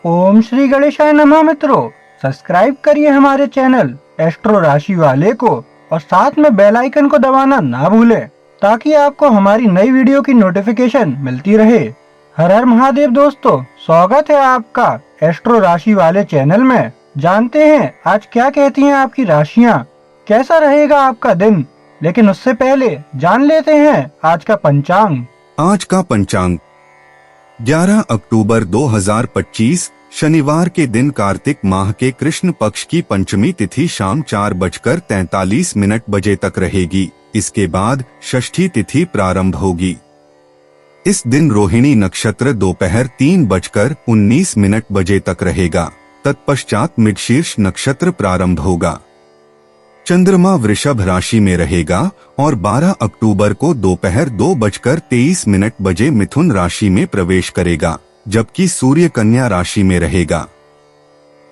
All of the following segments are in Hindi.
ओम श्री गणेशाय नमः। मित्रों, सब्सक्राइब करिए हमारे चैनल एस्ट्रो राशि वाले को और साथ में बेल आइकन को दबाना ना भूलें ताकि आपको हमारी नई वीडियो की नोटिफिकेशन मिलती रहे। हर हर महादेव दोस्तों, स्वागत है आपका एस्ट्रो राशि वाले चैनल में। जानते हैं आज क्या कहती हैं आपकी राशियां, कैसा रहेगा आपका दिन। लेकिन उससे पहले जान लेते हैं आज का पंचांग। आज का पंचांग 11 अक्टूबर 2025 शनिवार के दिन कार्तिक माह के कृष्ण पक्ष की पंचमी तिथि शाम 4:43 बजे तक रहेगी। इसके बाद षष्ठी तिथि प्रारंभ होगी। इस दिन रोहिणी नक्षत्र दोपहर 3:19 बजे तक रहेगा। तत्पश्चात मृगशीर्ष नक्षत्र प्रारंभ होगा। चंद्रमा वृषभ राशि में रहेगा और 12 अक्टूबर को दोपहर 2:23 बजे मिथुन राशि में प्रवेश करेगा, जबकि सूर्य कन्या राशि में रहेगा।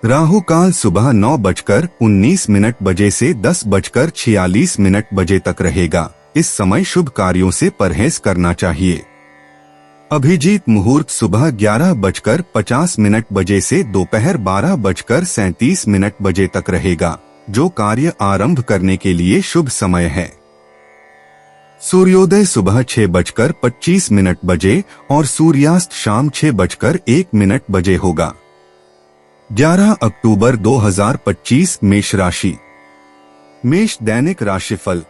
राहु काल सुबह 9:19 बजे से 10:46 बजे तक रहेगा। इस समय शुभ कार्यों से परहेज करना चाहिए। अभिजीत मुहूर्त सुबह 11:50 बजे से दोपहर 12:37 बजे तक रहेगा, जो कार्य आरंभ करने के लिए शुभ समय है। सूर्योदय सुबह 6:25 बजे और सूर्यास्त शाम 6:01 बजे होगा। 11 अक्टूबर 2025 मेष राशि। मेष दैनिक राशिफल।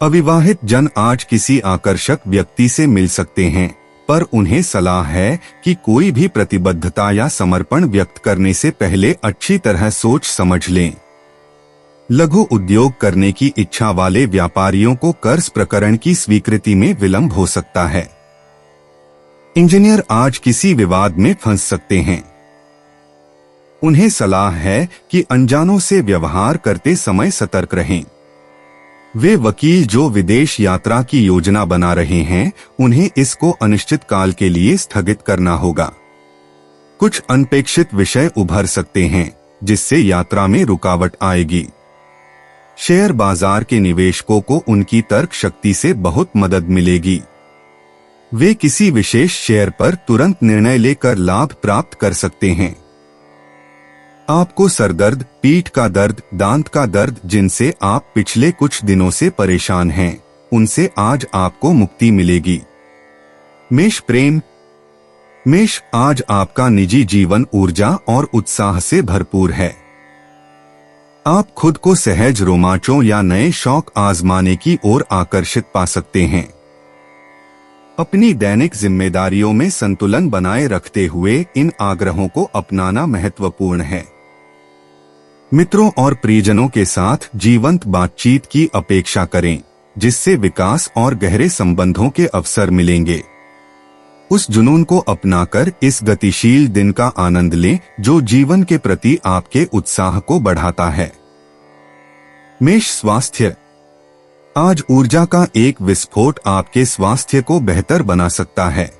अविवाहित जन आज किसी आकर्षक व्यक्ति से मिल सकते हैं, पर उन्हें सलाह है कि कोई भी प्रतिबद्धता या समर्पण व्यक्त करने से पहले अच्छी तरह सोच समझ लें। लघु उद्योग करने की इच्छा वाले व्यापारियों को कर्ज प्रकरण की स्वीकृति में विलंब हो सकता है। इंजीनियर आज किसी विवाद में फंस सकते हैं। उन्हें सलाह है कि अनजानों से व्यवहार करते समय सतर्क रहें। वे वकील जो विदेश यात्रा की योजना बना रहे हैं, उन्हें इसको अनिश्चित काल के लिए स्थगित करना होगा। कुछ अनपेक्षित विषय उभर सकते हैं, जिससे यात्रा में रुकावट आएगी। शेयर बाजार के निवेशकों को उनकी तर्क शक्ति से बहुत मदद मिलेगी। वे किसी विशेष शेयर पर तुरंत निर्णय लेकर लाभ प्राप्त कर सकते हैं। आपको सरदर्द, पीठ का दर्द, दांत का दर्द जिनसे आप पिछले कुछ दिनों से परेशान हैं, उनसे आज आपको मुक्ति मिलेगी। मेष प्रेम। मेष आज आपका निजी जीवन ऊर्जा और उत्साह से भरपूर है। आप खुद को सहज रोमांचों या नए शौक आजमाने की ओर आकर्षित पा सकते हैं। अपनी दैनिक जिम्मेदारियों में संतुलन बनाए रखते हुए इन आग्रहों को अपनाना महत्वपूर्ण है। मित्रों और परिजनों के साथ जीवंत बातचीत की अपेक्षा करें, जिससे विकास और गहरे संबंधों के अवसर मिलेंगे। उस जुनून को अपनाकर इस गतिशील दिन का आनंद लें, जो जीवन के प्रति आपके उत्साह को बढ़ाता है। मेष स्वास्थ्य। आज ऊर्जा का एक विस्फोट आपके स्वास्थ्य को बेहतर बना सकता है।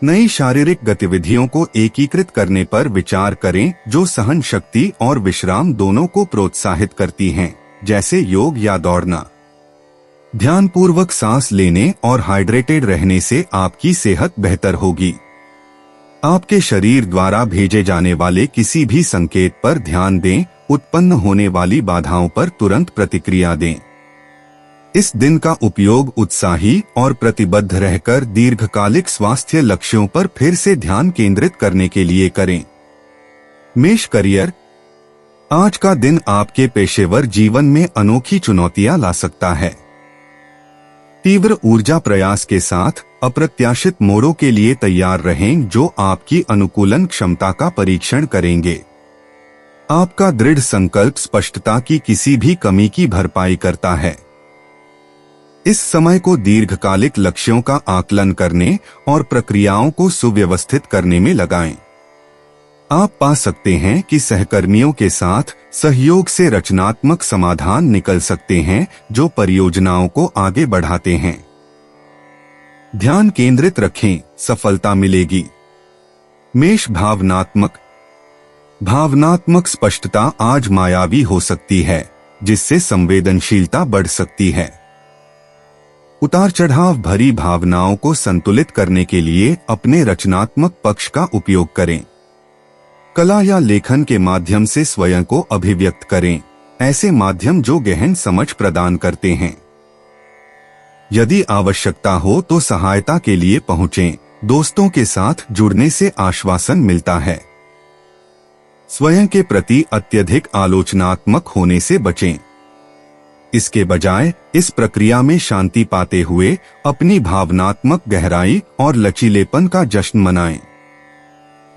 नई शारीरिक गतिविधियों को एकीकृत करने पर विचार करें, जो सहन शक्ति और विश्राम दोनों को प्रोत्साहित करती हैं, जैसे योग या दौड़ना। ध्यानपूर्वक सांस लेने और हाइड्रेटेड रहने से आपकी सेहत बेहतर होगी। आपके शरीर द्वारा भेजे जाने वाले किसी भी संकेत पर ध्यान दें, उत्पन्न होने वाली बाधाओं पर तुरंत प्रतिक्रिया दें। इस दिन का उपयोग उत्साही और प्रतिबद्ध रहकर दीर्घकालिक स्वास्थ्य लक्ष्यों पर फिर से ध्यान केंद्रित करने के लिए करें। मेष करियर। आज का दिन आपके पेशेवर जीवन में अनोखी चुनौतियां ला सकता है। तीव्र ऊर्जा प्रयास के साथ अप्रत्याशित मोड़ों के लिए तैयार रहें, जो आपकी अनुकूलन क्षमता का परीक्षण करेंगे। आपका दृढ़ संकल्प स्पष्टता की किसी भी कमी की भरपाई करता है। इस समय को दीर्घकालिक लक्ष्यों का आकलन करने और प्रक्रियाओं को सुव्यवस्थित करने में लगाएं। आप पा सकते हैं कि सहकर्मियों के साथ सहयोग से रचनात्मक समाधान निकल सकते हैं, जो परियोजनाओं को आगे बढ़ाते हैं। ध्यान केंद्रित रखें, सफलता मिलेगी। मेष भावनात्मक। भावनात्मक स्पष्टता आज मायावी हो सकती है, जिससे संवेदनशीलता बढ़ सकती है। उतार चढ़ाव भरी भावनाओं को संतुलित करने के लिए अपने रचनात्मक पक्ष का उपयोग करें। कला या लेखन के माध्यम से स्वयं को अभिव्यक्त करें, ऐसे माध्यम जो गहन समझ प्रदान करते हैं। यदि आवश्यकता हो तो सहायता के लिए पहुंचें। दोस्तों के साथ जुड़ने से आश्वासन मिलता है। स्वयं के प्रति अत्यधिक आलोचनात्मक होने से बचें। इसके बजाय इस प्रक्रिया में शांति पाते हुए अपनी भावनात्मक गहराई और लचीलेपन का जश्न मनाएं।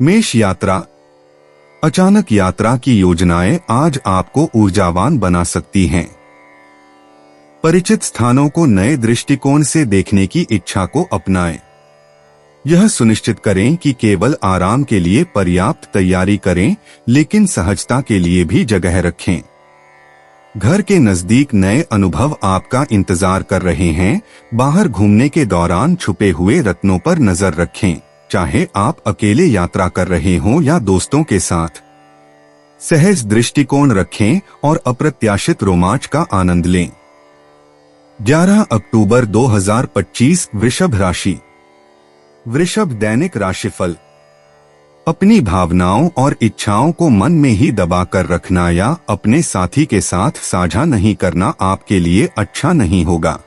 मेष यात्रा। अचानक यात्रा की योजनाएं आज आपको ऊर्जावान बना सकती हैं। परिचित स्थानों को नए दृष्टिकोण से देखने की इच्छा को अपनाएं। यह सुनिश्चित करें कि केवल आराम के लिए पर्याप्त तैयारी करें, लेकिन सहजता के लिए भी जगह रखें। घर के नजदीक नए अनुभव आपका इंतजार कर रहे हैं। बाहर घूमने के दौरान छुपे हुए रत्नों पर नजर रखें, चाहे आप अकेले यात्रा कर रहे हों या दोस्तों के साथ। सहज दृष्टिकोण रखें और अप्रत्याशित रोमांच का आनंद लें। 11 अक्टूबर 2025 वृषभ राशि। वृषभ दैनिक राशिफल। अपनी भावनाओं और इच्छाओं को मन में ही दबा कर रखना या अपने साथी के साथ साझा नहीं करना आपके लिए अच्छा नहीं होगा।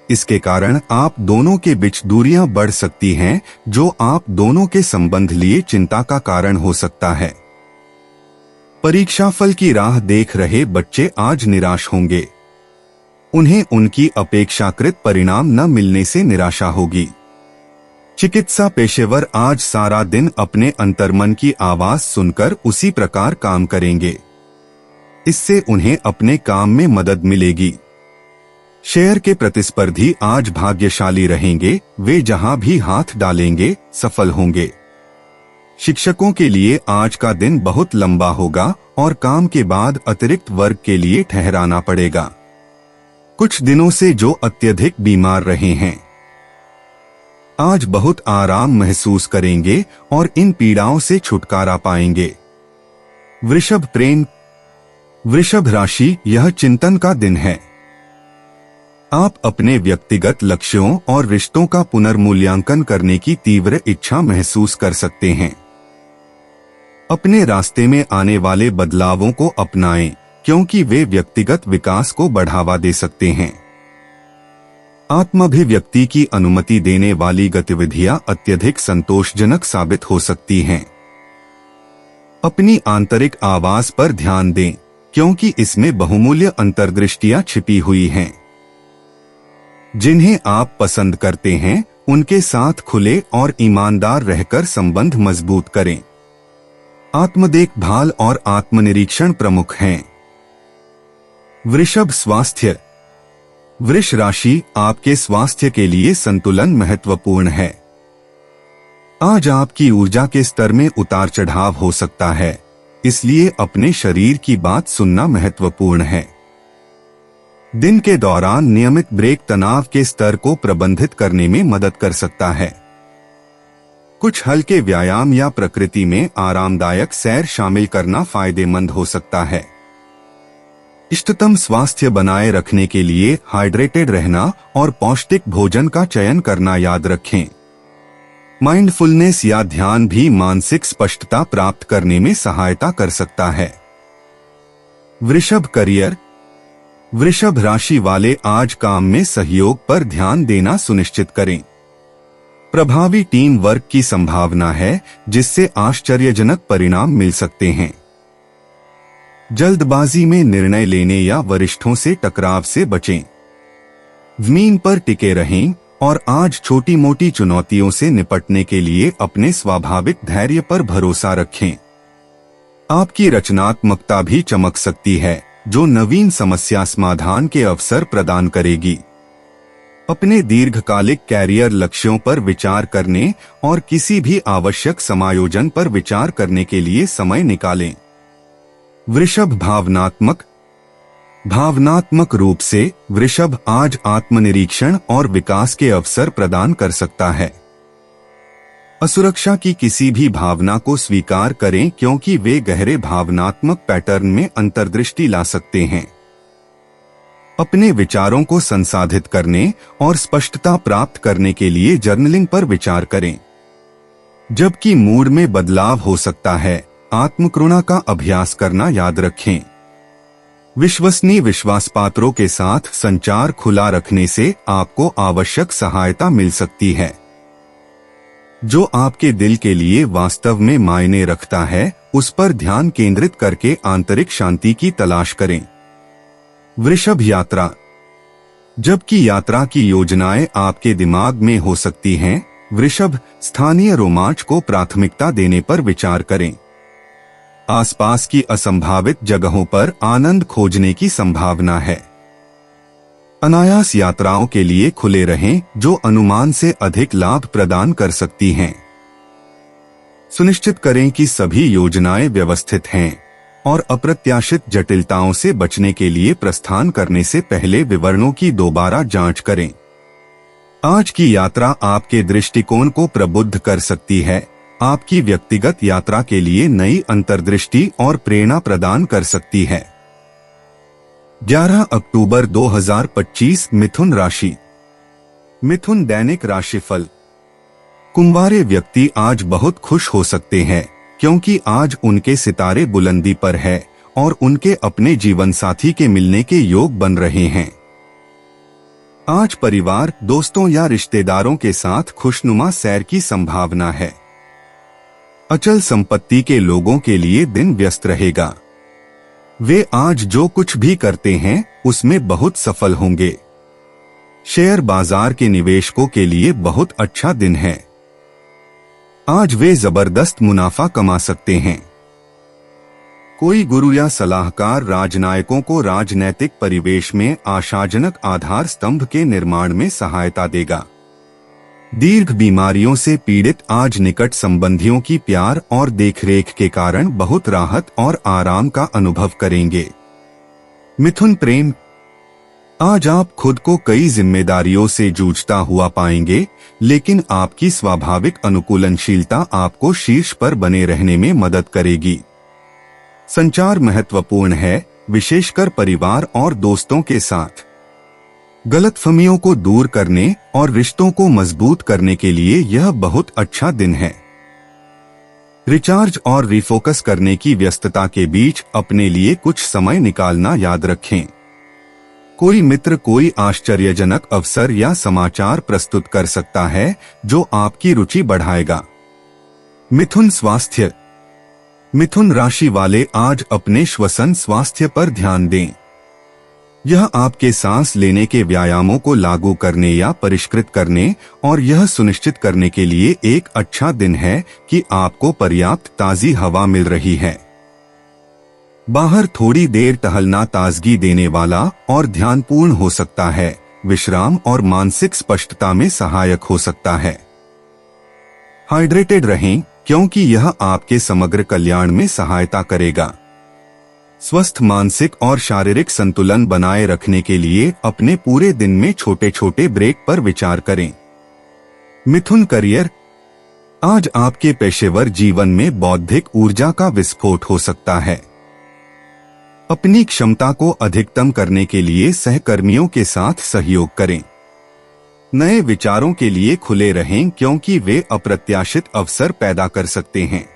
इसके कारण आप दोनों के बीच दूरियां बढ़ सकती हैं, जो आप दोनों के संबंध लिए चिंता का कारण हो सकता है। परीक्षाफल की राह देख रहे बच्चे आज निराश होंगे। उन्हें उनकी अपेक्षाकृत परिणाम न मिलने से निराशा होगी। चिकित्सा पेशेवर आज सारा दिन अपने अंतर्मन की आवाज सुनकर उसी प्रकार काम करेंगे। इससे उन्हें अपने काम में मदद मिलेगी। शेयर के प्रतिस्पर्धी आज भाग्यशाली रहेंगे। वे जहां भी हाथ डालेंगे सफल होंगे। शिक्षकों के लिए आज का दिन बहुत लंबा होगा और काम के बाद अतिरिक्त वर्क के लिए ठहराना पड़ेगा। कुछ दिनों से जो अत्यधिक बीमार रहे हैं, आज बहुत आराम महसूस करेंगे और इन पीड़ाओं से छुटकारा पाएंगे। वृषभ प्रेम। वृषभ राशि, यह चिंतन का दिन है। आप अपने व्यक्तिगत लक्ष्यों और रिश्तों का पुनर्मूल्यांकन करने की तीव्र इच्छा महसूस कर सकते हैं। अपने रास्ते में आने वाले बदलावों को अपनाएं, क्योंकि वे व्यक्तिगत विकास को बढ़ावा दे सकते हैं। आत्माभिव्यक्ति की अनुमति देने वाली गतिविधियां अत्यधिक संतोषजनक साबित हो सकती हैं। अपनी आंतरिक आवाज पर ध्यान दें, क्योंकि इसमें बहुमूल्य अंतर्दृष्टियां छिपी हुई हैं। जिन्हें आप पसंद करते हैं, उनके साथ खुले और ईमानदार रहकर संबंध मजबूत करें। आत्मदेखभाल और आत्मनिरीक्षण प्रमुख हैं। वृषभ स्वास्थ्य। वृष राशि, आपके स्वास्थ्य के लिए संतुलन महत्वपूर्ण है। आज आपकी ऊर्जा के स्तर में उतार चढ़ाव हो सकता है, इसलिए अपने शरीर की बात सुनना महत्वपूर्ण है। दिन के दौरान नियमित ब्रेक तनाव के स्तर को प्रबंधित करने में मदद कर सकता है। कुछ हल्के व्यायाम या प्रकृति में आरामदायक सैर शामिल करना फायदेमंद हो सकता है। इष्टतम स्वास्थ्य बनाए रखने के लिए हाइड्रेटेड रहना और पौष्टिक भोजन का चयन करना याद रखें। माइंडफुलनेस या ध्यान भी मानसिक स्पष्टता प्राप्त करने में सहायता कर सकता है। वृषभ करियर। वृषभ राशि वाले आज काम में सहयोग पर ध्यान देना सुनिश्चित करें। प्रभावी टीम वर्क की संभावना है, जिससे आश्चर्यजनक परिणाम मिल सकते हैं। जल्दबाजी में निर्णय लेने या वरिष्ठों से टकराव से बचें। जमीन पर टिके रहें और आज छोटी मोटी चुनौतियों से निपटने के लिए अपने स्वाभाविक धैर्य पर भरोसा रखें। आपकी रचनात्मकता भी चमक सकती है, जो नवीन समस्या समाधान के अवसर प्रदान करेगी। अपने दीर्घकालिक कैरियर लक्ष्यों पर विचार करने और किसी भी आवश्यक समायोजन पर विचार करने के लिए समय निकालें। वृषभ भावनात्मक रूप से वृषभ आज आत्मनिरीक्षण और विकास के अवसर प्रदान कर सकता है। असुरक्षा की किसी भी भावना को स्वीकार करें, क्योंकि वे गहरे भावनात्मक पैटर्न में अंतर्दृष्टि ला सकते हैं। अपने विचारों को संसाधित करने और स्पष्टता प्राप्त करने के लिए जर्नलिंग पर विचार करें। जबकि मूड में बदलाव हो सकता है, आत्मकरुणा का अभ्यास करना याद रखें। विश्वसनीय विश्वासपात्रों के साथ संचार खुला रखने से आपको आवश्यक सहायता मिल सकती है। जो आपके दिल के लिए वास्तव में मायने रखता है, उस पर ध्यान केंद्रित करके आंतरिक शांति की तलाश करें। वृषभ यात्रा। जबकि यात्रा की योजनाएं आपके दिमाग में हो सकती हैं, वृषभ स्थानीय रोमांच को प्राथमिकता देने पर विचार करें। आसपास की असंभावित जगहों पर आनंद खोजने की संभावना है। अनायास यात्राओं के लिए खुले रहें जो अनुमान से अधिक लाभ प्रदान कर सकती हैं। सुनिश्चित करें कि सभी योजनाएं व्यवस्थित हैं और अप्रत्याशित जटिलताओं से बचने के लिए प्रस्थान करने से पहले विवरणों की दोबारा जांच करें। आज की यात्रा आपके दृष्टिकोण को प्रबुद्ध कर सकती है, आपकी व्यक्तिगत यात्रा के लिए नई अंतर्दृष्टि और प्रेरणा प्रदान कर सकती है। 11 अक्टूबर 2025 मिथुन राशि। मिथुन दैनिक राशिफल। कुंवारे व्यक्ति आज बहुत खुश हो सकते हैं क्योंकि आज उनके सितारे बुलंदी पर है और उनके अपने जीवन साथी के मिलने के योग बन रहे हैं। आज परिवार, दोस्तों या रिश्तेदारों के साथ खुशनुमा सैर की संभावना है। अचल संपत्ति के लोगों के लिए दिन व्यस्त रहेगा। वे आज जो कुछ भी करते हैं उसमें बहुत सफल होंगे। शेयर बाजार के निवेशकों के लिए बहुत अच्छा दिन है। आज वे जबरदस्त मुनाफा कमा सकते हैं। कोई गुरु या सलाहकार राजनयिकों को राजनैतिक परिवेश में आशाजनक आधार स्तंभ के निर्माण में सहायता देगा। दीर्घ बीमारियों से पीड़ित आज निकट संबंधियों की प्यार और देखरेख के कारण बहुत राहत और आराम का अनुभव करेंगे। मिथुन प्रेम। आज आप खुद को कई जिम्मेदारियों से जूझता हुआ पाएंगे, लेकिन आपकी स्वाभाविक अनुकूलनशीलता आपको शीर्ष पर बने रहने में मदद करेगी। संचार महत्वपूर्ण है, विशेषकर परिवार और दोस्तों के साथ। गलतफहमियों को दूर करने और रिश्तों को मजबूत करने के लिए यह बहुत अच्छा दिन है। रिचार्ज और रिफोकस करने की व्यस्तता के बीच अपने लिए कुछ समय निकालना याद रखें। कोई मित्र कोई आश्चर्यजनक अवसर या समाचार प्रस्तुत कर सकता है जो आपकी रुचि बढ़ाएगा। मिथुन स्वास्थ्य। मिथुन राशि वाले आज अपने श्वसन स्वास्थ्य पर ध्यान दें। यह आपके सांस लेने के व्यायामों को लागू करने या परिष्कृत करने और यह सुनिश्चित करने के लिए एक अच्छा दिन है कि आपको पर्याप्त ताजी हवा मिल रही है। बाहर थोड़ी देर टहलना ताजगी देने वाला और ध्यानपूर्ण हो सकता है, विश्राम और मानसिक स्पष्टता में सहायक हो सकता है। हाइड्रेटेड रहें क्योंकि यह आपके समग्र कल्याण में सहायता करेगा। स्वस्थ मानसिक और शारीरिक संतुलन बनाए रखने के लिए अपने पूरे दिन में छोटे छोटे ब्रेक पर विचार करें। मिथुन करियर। आज आपके पेशेवर जीवन में बौद्धिक ऊर्जा का विस्फोट हो सकता है। अपनी क्षमता को अधिकतम करने के लिए सहकर्मियों के साथ सहयोग करें। नए विचारों के लिए खुले रहें क्योंकि वे अप्रत्याशित अवसर पैदा कर सकते हैं।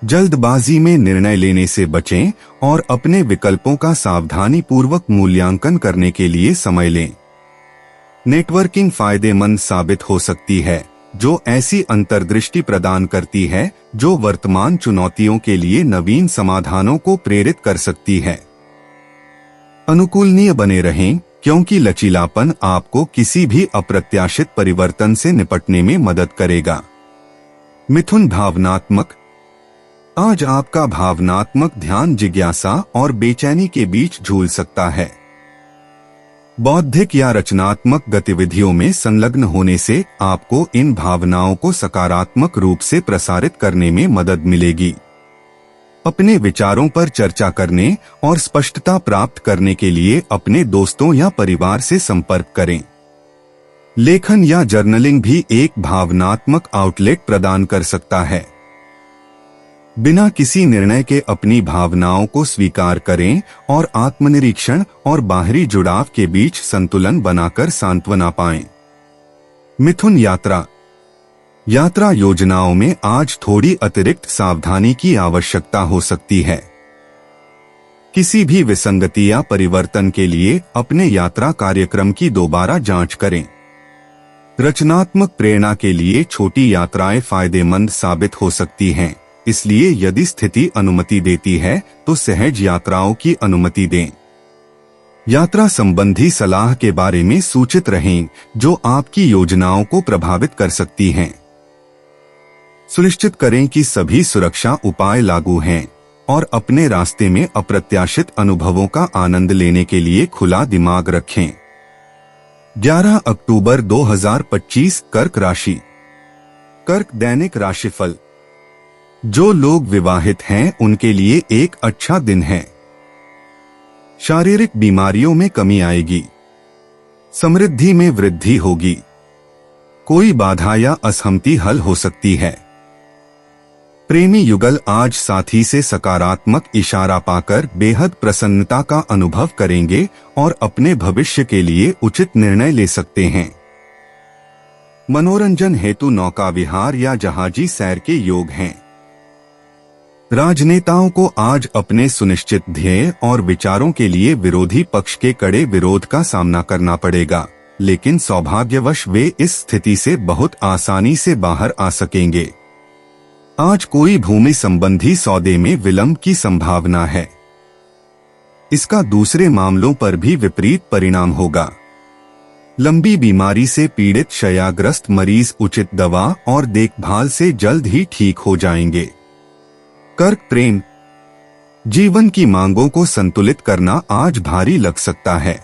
जल्दबाजी में निर्णय लेने से बचें और अपने विकल्पों का सावधानी पूर्वक मूल्यांकन करने के लिए समय लें। नेटवर्किंग फायदेमंद साबित हो सकती है, जो ऐसी अंतर्दृष्टि प्रदान करती है जो वर्तमान चुनौतियों के लिए नवीन समाधानों को प्रेरित कर सकती है। अनुकूलनीय बने रहें क्योंकि लचीलापन आपको किसी भी अप्रत्याशित परिवर्तन से निपटने में मदद करेगा। मिथुन भावनात्मक। आज आपका भावनात्मक ध्यान जिज्ञासा और बेचैनी के बीच झूल सकता है। बौद्धिक या रचनात्मक गतिविधियों में संलग्न होने से आपको इन भावनाओं को सकारात्मक रूप से प्रसारित करने में मदद मिलेगी। अपने विचारों पर चर्चा करने और स्पष्टता प्राप्त करने के लिए अपने दोस्तों या परिवार से संपर्क करें। लेखन या जर्नलिंग भी एक भावनात्मक आउटलेट प्रदान कर सकता है। बिना किसी निर्णय के अपनी भावनाओं को स्वीकार करें और आत्मनिरीक्षण और बाहरी जुड़ाव के बीच संतुलन बनाकर सांत्वना पाएं। मिथुन यात्रा योजनाओं में आज थोड़ी अतिरिक्त सावधानी की आवश्यकता हो सकती है। किसी भी विसंगति या परिवर्तन के लिए अपने यात्रा कार्यक्रम की दोबारा जांच करें। रचनात्मक प्रेरणा के लिए छोटी यात्राएं फायदेमंद साबित हो सकती हैं, इसलिए यदि स्थिति अनुमति देती है तो सहज यात्राओं की अनुमति दें। यात्रा संबंधी सलाह के बारे में सूचित रहें जो आपकी योजनाओं को प्रभावित कर सकती हैं। सुनिश्चित करें कि सभी सुरक्षा उपाय लागू हैं और अपने रास्ते में अप्रत्याशित अनुभवों का आनंद लेने के लिए खुला दिमाग रखें। 11 अक्टूबर 2025 कर्क राशि। कर्क दैनिक राशिफल। जो लोग विवाहित हैं उनके लिए एक अच्छा दिन है। शारीरिक बीमारियों में कमी आएगी। समृद्धि में वृद्धि होगी। कोई बाधा या असहमति हल हो सकती है। प्रेमी युगल आज साथी से सकारात्मक इशारा पाकर बेहद प्रसन्नता का अनुभव करेंगे और अपने भविष्य के लिए उचित निर्णय ले सकते हैं। मनोरंजन हेतु नौका विहार या जहाजी सैर के योग हैं। राजनेताओं को आज अपने सुनिश्चित ध्येय और विचारों के लिए विरोधी पक्ष के कड़े विरोध का सामना करना पड़ेगा, लेकिन सौभाग्यवश वे इस स्थिति से बहुत आसानी से बाहर आ सकेंगे। आज कोई भूमि संबंधी सौदे में विलंब की संभावना है। इसका दूसरे मामलों पर भी विपरीत परिणाम होगा। लंबी बीमारी से पीड़ित शय्याग्रस्त मरीज उचित दवा और देखभाल से जल्द ही ठीक हो जाएंगे। कर्क प्रेम। जीवन की मांगों को संतुलित करना आज भारी लग सकता है।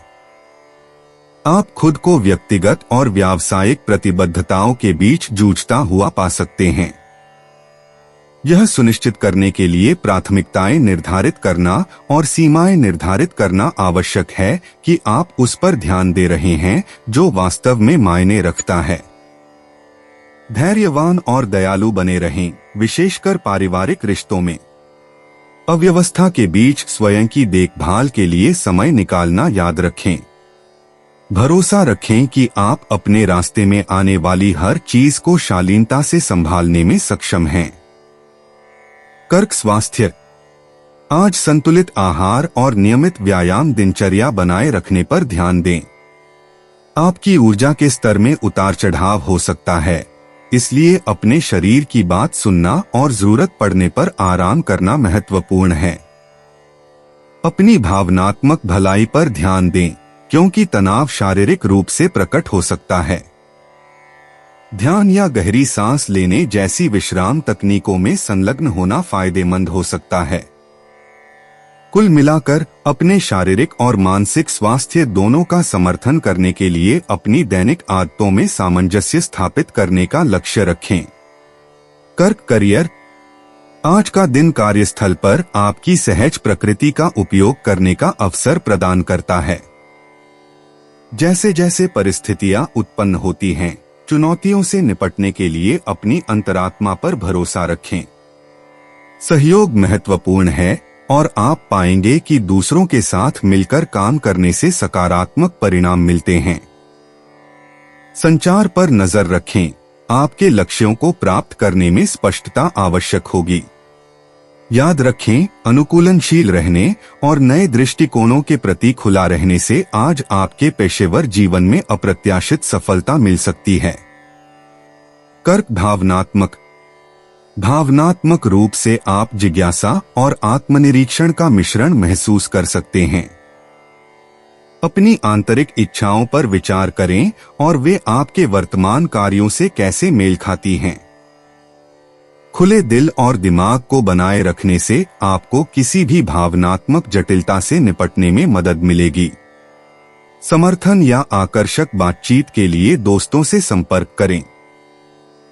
आप खुद को व्यक्तिगत और व्यावसायिक प्रतिबद्धताओं के बीच जूझता हुआ पा सकते हैं। यह सुनिश्चित करने के लिए प्राथमिकताएं निर्धारित करना और सीमाएं निर्धारित करना आवश्यक है कि आप उस पर ध्यान दे रहे हैं जो वास्तव में मायने रखता है। धैर्यवान और दयालु बने रहें, विशेषकर पारिवारिक रिश्तों में। अव्यवस्था के बीच स्वयं की देखभाल के लिए समय निकालना याद रखें। भरोसा रखें कि आप अपने रास्ते में आने वाली हर चीज को शालीनता से संभालने में सक्षम हैं। कर्क स्वास्थ्य। आज संतुलित आहार और नियमित व्यायाम दिनचर्या बनाए रखने पर ध्यान दें। आपकी ऊर्जा के स्तर में उतार चढ़ाव हो सकता है, इसलिए अपने शरीर की बात सुनना और जरूरत पड़ने पर आराम करना महत्वपूर्ण है। अपनी भावनात्मक भलाई पर ध्यान दें, क्योंकि तनाव शारीरिक रूप से प्रकट हो सकता है। ध्यान या गहरी सांस लेने जैसी विश्राम तकनीकों में संलग्न होना फायदेमंद हो सकता है। कुल मिलाकर अपने शारीरिक और मानसिक स्वास्थ्य दोनों का समर्थन करने के लिए अपनी दैनिक आदतों में सामंजस्य स्थापित करने का लक्ष्य रखें। कर्क करियर। आज का दिन कार्यस्थल पर आपकी सहज प्रकृति का उपयोग करने का अवसर प्रदान करता है। जैसे जैसे परिस्थितियां उत्पन्न होती हैं, चुनौतियों से निपटने के लिए अपनी अंतरात्मा पर भरोसा रखें। सहयोग महत्वपूर्ण है और आप पाएंगे कि दूसरों के साथ मिलकर काम करने से सकारात्मक परिणाम मिलते हैं। संचार पर नजर रखें, आपके लक्ष्यों को प्राप्त करने में स्पष्टता आवश्यक होगी। याद रखें, अनुकूलनशील रहने और नए दृष्टिकोणों के प्रति खुला रहने से आज आपके पेशेवर जीवन में अप्रत्याशित सफलता मिल सकती है। कर्क भावनात्मक रूप से आप जिज्ञासा और आत्मनिरीक्षण का मिश्रण महसूस कर सकते हैं। अपनी आंतरिक इच्छाओं पर विचार करें और वे आपके वर्तमान कार्यों से कैसे मेल खाती हैं। खुले दिल और दिमाग को बनाए रखने से आपको किसी भी भावनात्मक जटिलता से निपटने में मदद मिलेगी। समर्थन या आकर्षक बातचीत के लिए दोस्तों से संपर्क करें।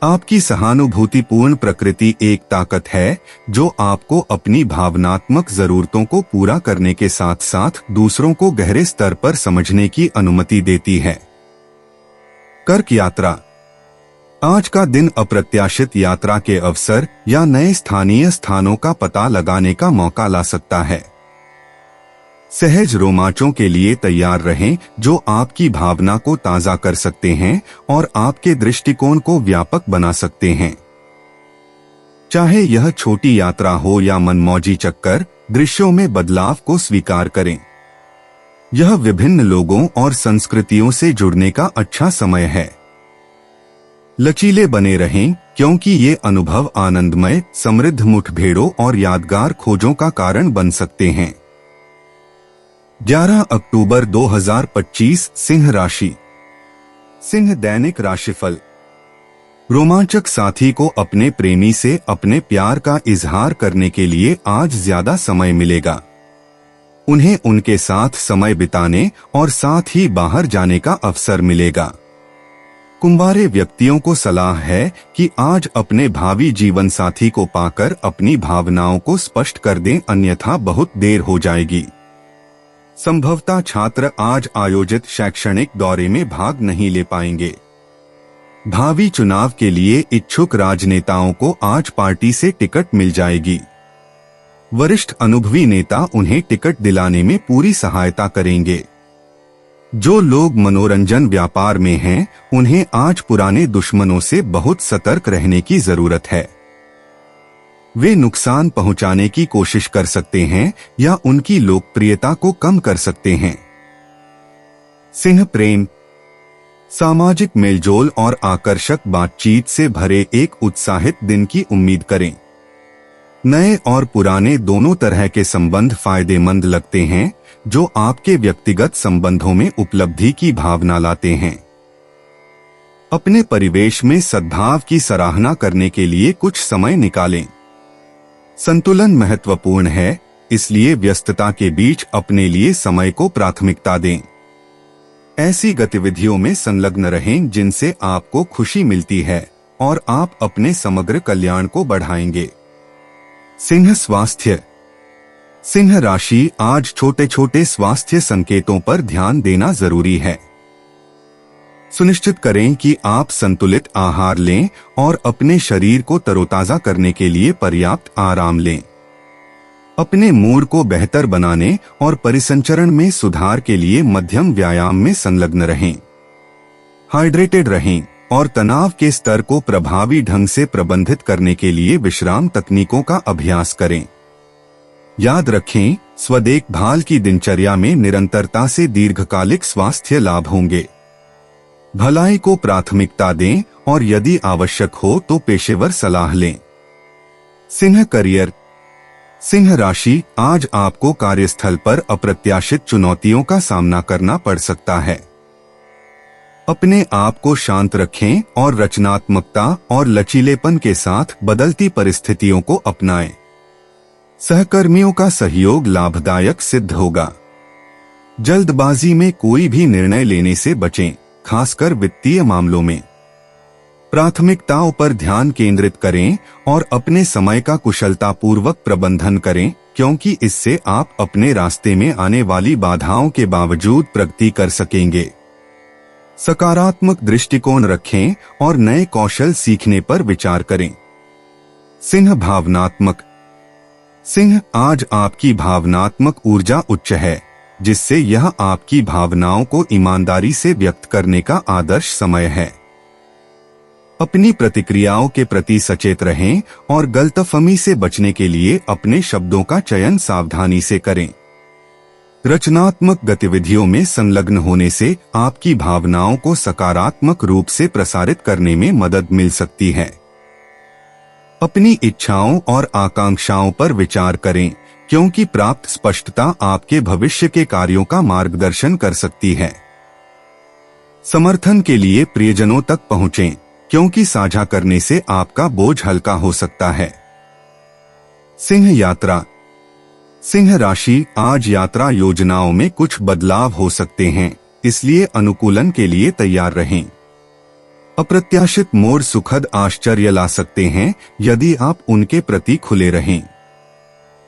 आपकी सहानुभूतिपूर्ण प्रकृति एक ताकत है जो आपको अपनी भावनात्मक जरूरतों को पूरा करने के साथ साथ दूसरों को गहरे स्तर पर समझने की अनुमति देती है। कर्क यात्रा। आज का दिन अप्रत्याशित यात्रा के अवसर या नए स्थानीय स्थानों का पता लगाने का मौका ला सकता है। सहज रोमांचों के लिए तैयार रहें जो आपकी भावना को ताजा कर सकते हैं और आपके दृष्टिकोण को व्यापक बना सकते हैं। चाहे यह छोटी यात्रा हो या मनमौजी चक्कर, दृश्यों में बदलाव को स्वीकार करें। यह विभिन्न लोगों और संस्कृतियों से जुड़ने का अच्छा समय है। लचीले बने रहें क्योंकि ये अनुभव आनंदमय, समृद्ध मुठभेड़ों और यादगार खोजों का कारण बन सकते हैं। 11 अक्टूबर 2025 सिंह राशि। सिंह दैनिक राशिफल। रोमांचक साथी को अपने प्रेमी से अपने प्यार का इजहार करने के लिए आज ज्यादा समय मिलेगा। उन्हें उनके साथ समय बिताने और साथ ही बाहर जाने का अवसर मिलेगा। कुंवारे व्यक्तियों को सलाह है कि आज अपने भावी जीवन साथी को पाकर अपनी भावनाओं को स्पष्ट कर दें, अन्यथा बहुत देर हो जाएगी। संभवतः छात्र आज आयोजित शैक्षणिक दौरे में भाग नहीं ले पाएंगे। भावी चुनाव के लिए इच्छुक राजनेताओं को आज पार्टी से टिकट मिल जाएगी। वरिष्ठ अनुभवी नेता उन्हें टिकट दिलाने में पूरी सहायता करेंगे। जो लोग मनोरंजन व्यापार में हैं, उन्हें आज पुराने दुश्मनों से बहुत सतर्क रहने की जरूरत है। वे नुकसान पहुंचाने की कोशिश कर सकते हैं या उनकी लोकप्रियता को कम कर सकते हैं। सिंह प्रेम। सामाजिक मेलजोल और आकर्षक बातचीत से भरे एक उत्साहित दिन की उम्मीद करें। नए और पुराने दोनों तरह के संबंध फायदेमंद लगते हैं, जो आपके व्यक्तिगत संबंधों में उपलब्धि की भावना लाते हैं। अपने परिवेश में सद्भाव की सराहना करने के लिए कुछ समय निकालें। संतुलन महत्वपूर्ण है, इसलिए व्यस्तता के बीच अपने लिए समय को प्राथमिकता दें। ऐसी गतिविधियों में संलग्न रहें जिनसे आपको खुशी मिलती है और आप अपने समग्र कल्याण को बढ़ाएंगे। सिंह स्वास्थ्य। सिंह राशि। आज छोटे छोटे स्वास्थ्य संकेतों पर ध्यान देना जरूरी है। सुनिश्चित करें कि आप संतुलित आहार लें और अपने शरीर को तरोताजा करने के लिए पर्याप्त आराम लें। अपने मूड को बेहतर बनाने और परिसंचरण में सुधार के लिए मध्यम व्यायाम में संलग्न रहें। हाइड्रेटेड रहें और तनाव के स्तर को प्रभावी ढंग से प्रबंधित करने के लिए विश्राम तकनीकों का अभ्यास करें। याद रखें, स्वदेखभाल की दिनचर्या में निरंतरता से दीर्घकालिक स्वास्थ्य लाभ होंगे। भलाई को प्राथमिकता दें और यदि आवश्यक हो तो पेशेवर सलाह लें। सिंह करियर। सिंह राशि। आज आपको कार्यस्थल पर अप्रत्याशित चुनौतियों का सामना करना पड़ सकता है। अपने आप को शांत रखें और रचनात्मकता और लचीलेपन के साथ बदलती परिस्थितियों को अपनाएं। सहकर्मियों का सहयोग लाभदायक सिद्ध होगा। जल्दबाजी में कोई भी निर्णय लेने से बचें, खासकर वित्तीय मामलों में। प्राथमिकताओं पर ध्यान केंद्रित करें और अपने समय का कुशलतापूर्वक प्रबंधन करें, क्योंकि इससे आप अपने रास्ते में आने वाली बाधाओं के बावजूद प्रगति कर सकेंगे। सकारात्मक दृष्टिकोण रखें और नए कौशल सीखने पर विचार करें। सिंह भावनात्मक। सिंह। आज आपकी भावनात्मक ऊर्जा उच्च है, जिससे यह आपकी भावनाओं को ईमानदारी से व्यक्त करने का आदर्श समय है। अपनी प्रतिक्रियाओं के प्रति सचेत रहें और गलतफहमी से बचने के लिए अपने शब्दों का चयन सावधानी से करें। रचनात्मक गतिविधियों में संलग्न होने से आपकी भावनाओं को सकारात्मक रूप से प्रसारित करने में मदद मिल सकती है। अपनी इच्छाओं और आकांक्षाओं पर विचार करें, क्योंकि प्राप्त स्पष्टता आपके भविष्य के कार्यों का मार्गदर्शन कर सकती है। समर्थन के लिए प्रियजनों तक पहुंचें, क्योंकि साझा करने से आपका बोझ हल्का हो सकता है। सिंह यात्रा। सिंह राशि। आज यात्रा योजनाओं में कुछ बदलाव हो सकते हैं, इसलिए अनुकूलन के लिए तैयार रहें। अप्रत्याशित मोड़ सुखद आश्चर्य ला सकते हैं यदि आप उनके प्रति खुले रहें।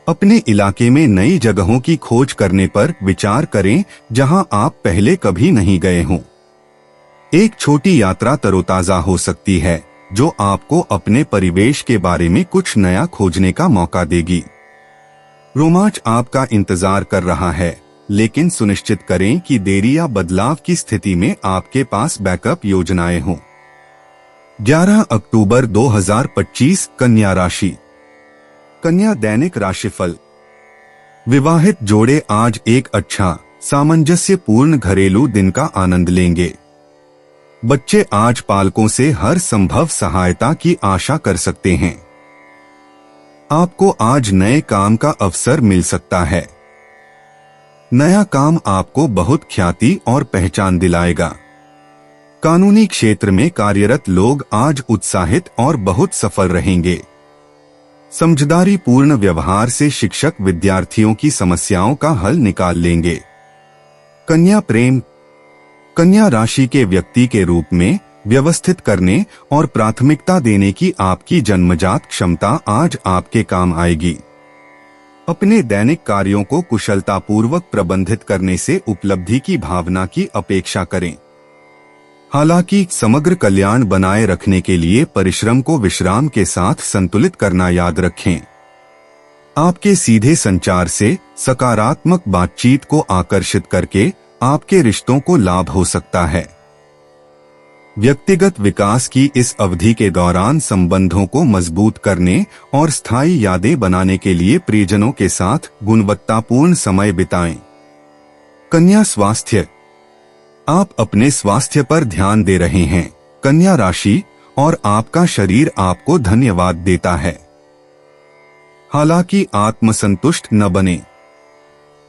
अपने इलाके में नई जगहों की खोज करने पर विचार करें जहां आप पहले कभी नहीं गए हों। एक छोटी यात्रा तरोताजा हो सकती है जो आपको अपने परिवेश के बारे में कुछ नया खोजने का मौका देगी। रोमांच आपका इंतजार कर रहा है, लेकिन सुनिश्चित करें कि देरी या बदलाव की स्थिति में आपके पास बैकअप योजनाएं हों। 11 अक्टूबर 2025 कन्या राशि। कन्या दैनिक राशिफल। विवाहित जोड़े आज एक अच्छा सामंजस्यपूर्ण घरेलू दिन का आनंद लेंगे। बच्चे आज पालकों से हर संभव सहायता की आशा कर सकते हैं। आपको आज नए काम का अवसर मिल सकता है। नया काम आपको बहुत ख्याति और पहचान दिलाएगा। कानूनी क्षेत्र में कार्यरत लोग आज उत्साहित और बहुत सफल रहेंगे। समझदारी पूर्ण व्यवहार से शिक्षक विद्यार्थियों की समस्याओं का हल निकाल लेंगे। कन्या प्रेम। कन्या राशि के व्यक्ति के रूप में व्यवस्थित करने और प्राथमिकता देने की आपकी जन्मजात क्षमता आज आपके काम आएगी। अपने दैनिक कार्यों को कुशलतापूर्वक प्रबंधित करने से उपलब्धि की भावना की अपेक्षा करें। हालांकि समग्र कल्याण बनाए रखने के लिए परिश्रम को विश्राम के साथ संतुलित करना याद रखें। आपके सीधे संचार से सकारात्मक बातचीत को आकर्षित करके आपके रिश्तों को लाभ हो सकता है। व्यक्तिगत विकास की इस अवधि के दौरान संबंधों को मजबूत करने और स्थायी यादें बनाने के लिए प्रियजनों के साथ गुणवत्तापूर्ण समय बिताएं। कन्या स्वास्थ्य। आप अपने स्वास्थ्य पर ध्यान दे रहे हैं, कन्या राशि, और आपका शरीर आपको धन्यवाद देता है। हालांकि आत्मसंतुष्ट न बने।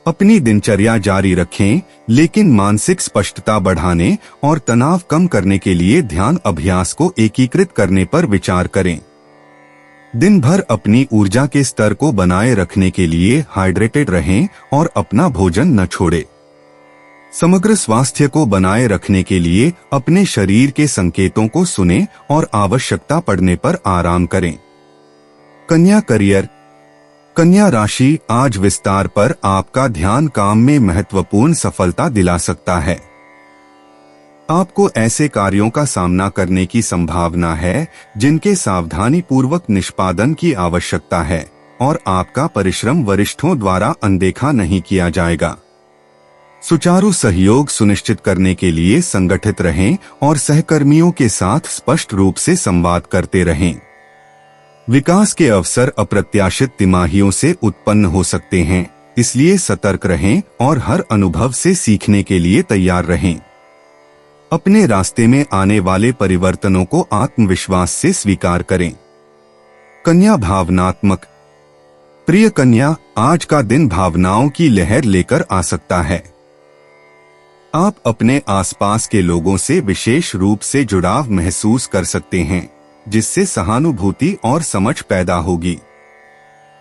अपनी दिनचर्या जारी रखें, लेकिन मानसिक स्पष्टता बढ़ाने और तनाव कम करने के लिए ध्यान अभ्यास को एकीकृत करने पर विचार करें। दिन भर अपनी ऊर्जा के स्तर को बनाए रखने के लिए हाइड्रेटेड रहें और अपना भोजन न छोड़ें। समग्र स्वास्थ्य को बनाए रखने के लिए अपने शरीर के संकेतों को सुनें और आवश्यकता पड़ने पर आराम करें। कन्या करियर। कन्या राशि आज विस्तार पर आपका ध्यान काम में महत्वपूर्ण सफलता दिला सकता है। आपको ऐसे कार्यों का सामना करने की संभावना है जिनके सावधानी पूर्वक निष्पादन की आवश्यकता है और आपका परिश्रम वरिष्ठों द्वारा अनदेखा नहीं किया जाएगा। सुचारू सहयोग सुनिश्चित करने के लिए संगठित रहें और सहकर्मियों के साथ स्पष्ट रूप से संवाद करते रहें। विकास के अवसर अप्रत्याशित तिमाहियों से उत्पन्न हो सकते हैं, इसलिए सतर्क रहें और हर अनुभव से सीखने के लिए तैयार रहें। अपने रास्ते में आने वाले परिवर्तनों को आत्मविश्वास से स्वीकार करें। कन्या भावनात्मक। प्रिय कन्या, आज का दिन भावनाओं की लहर लेकर आ सकता है। आप अपने आसपास के लोगों से विशेष रूप से जुड़ाव महसूस कर सकते हैं, जिससे सहानुभूति और समझ पैदा होगी।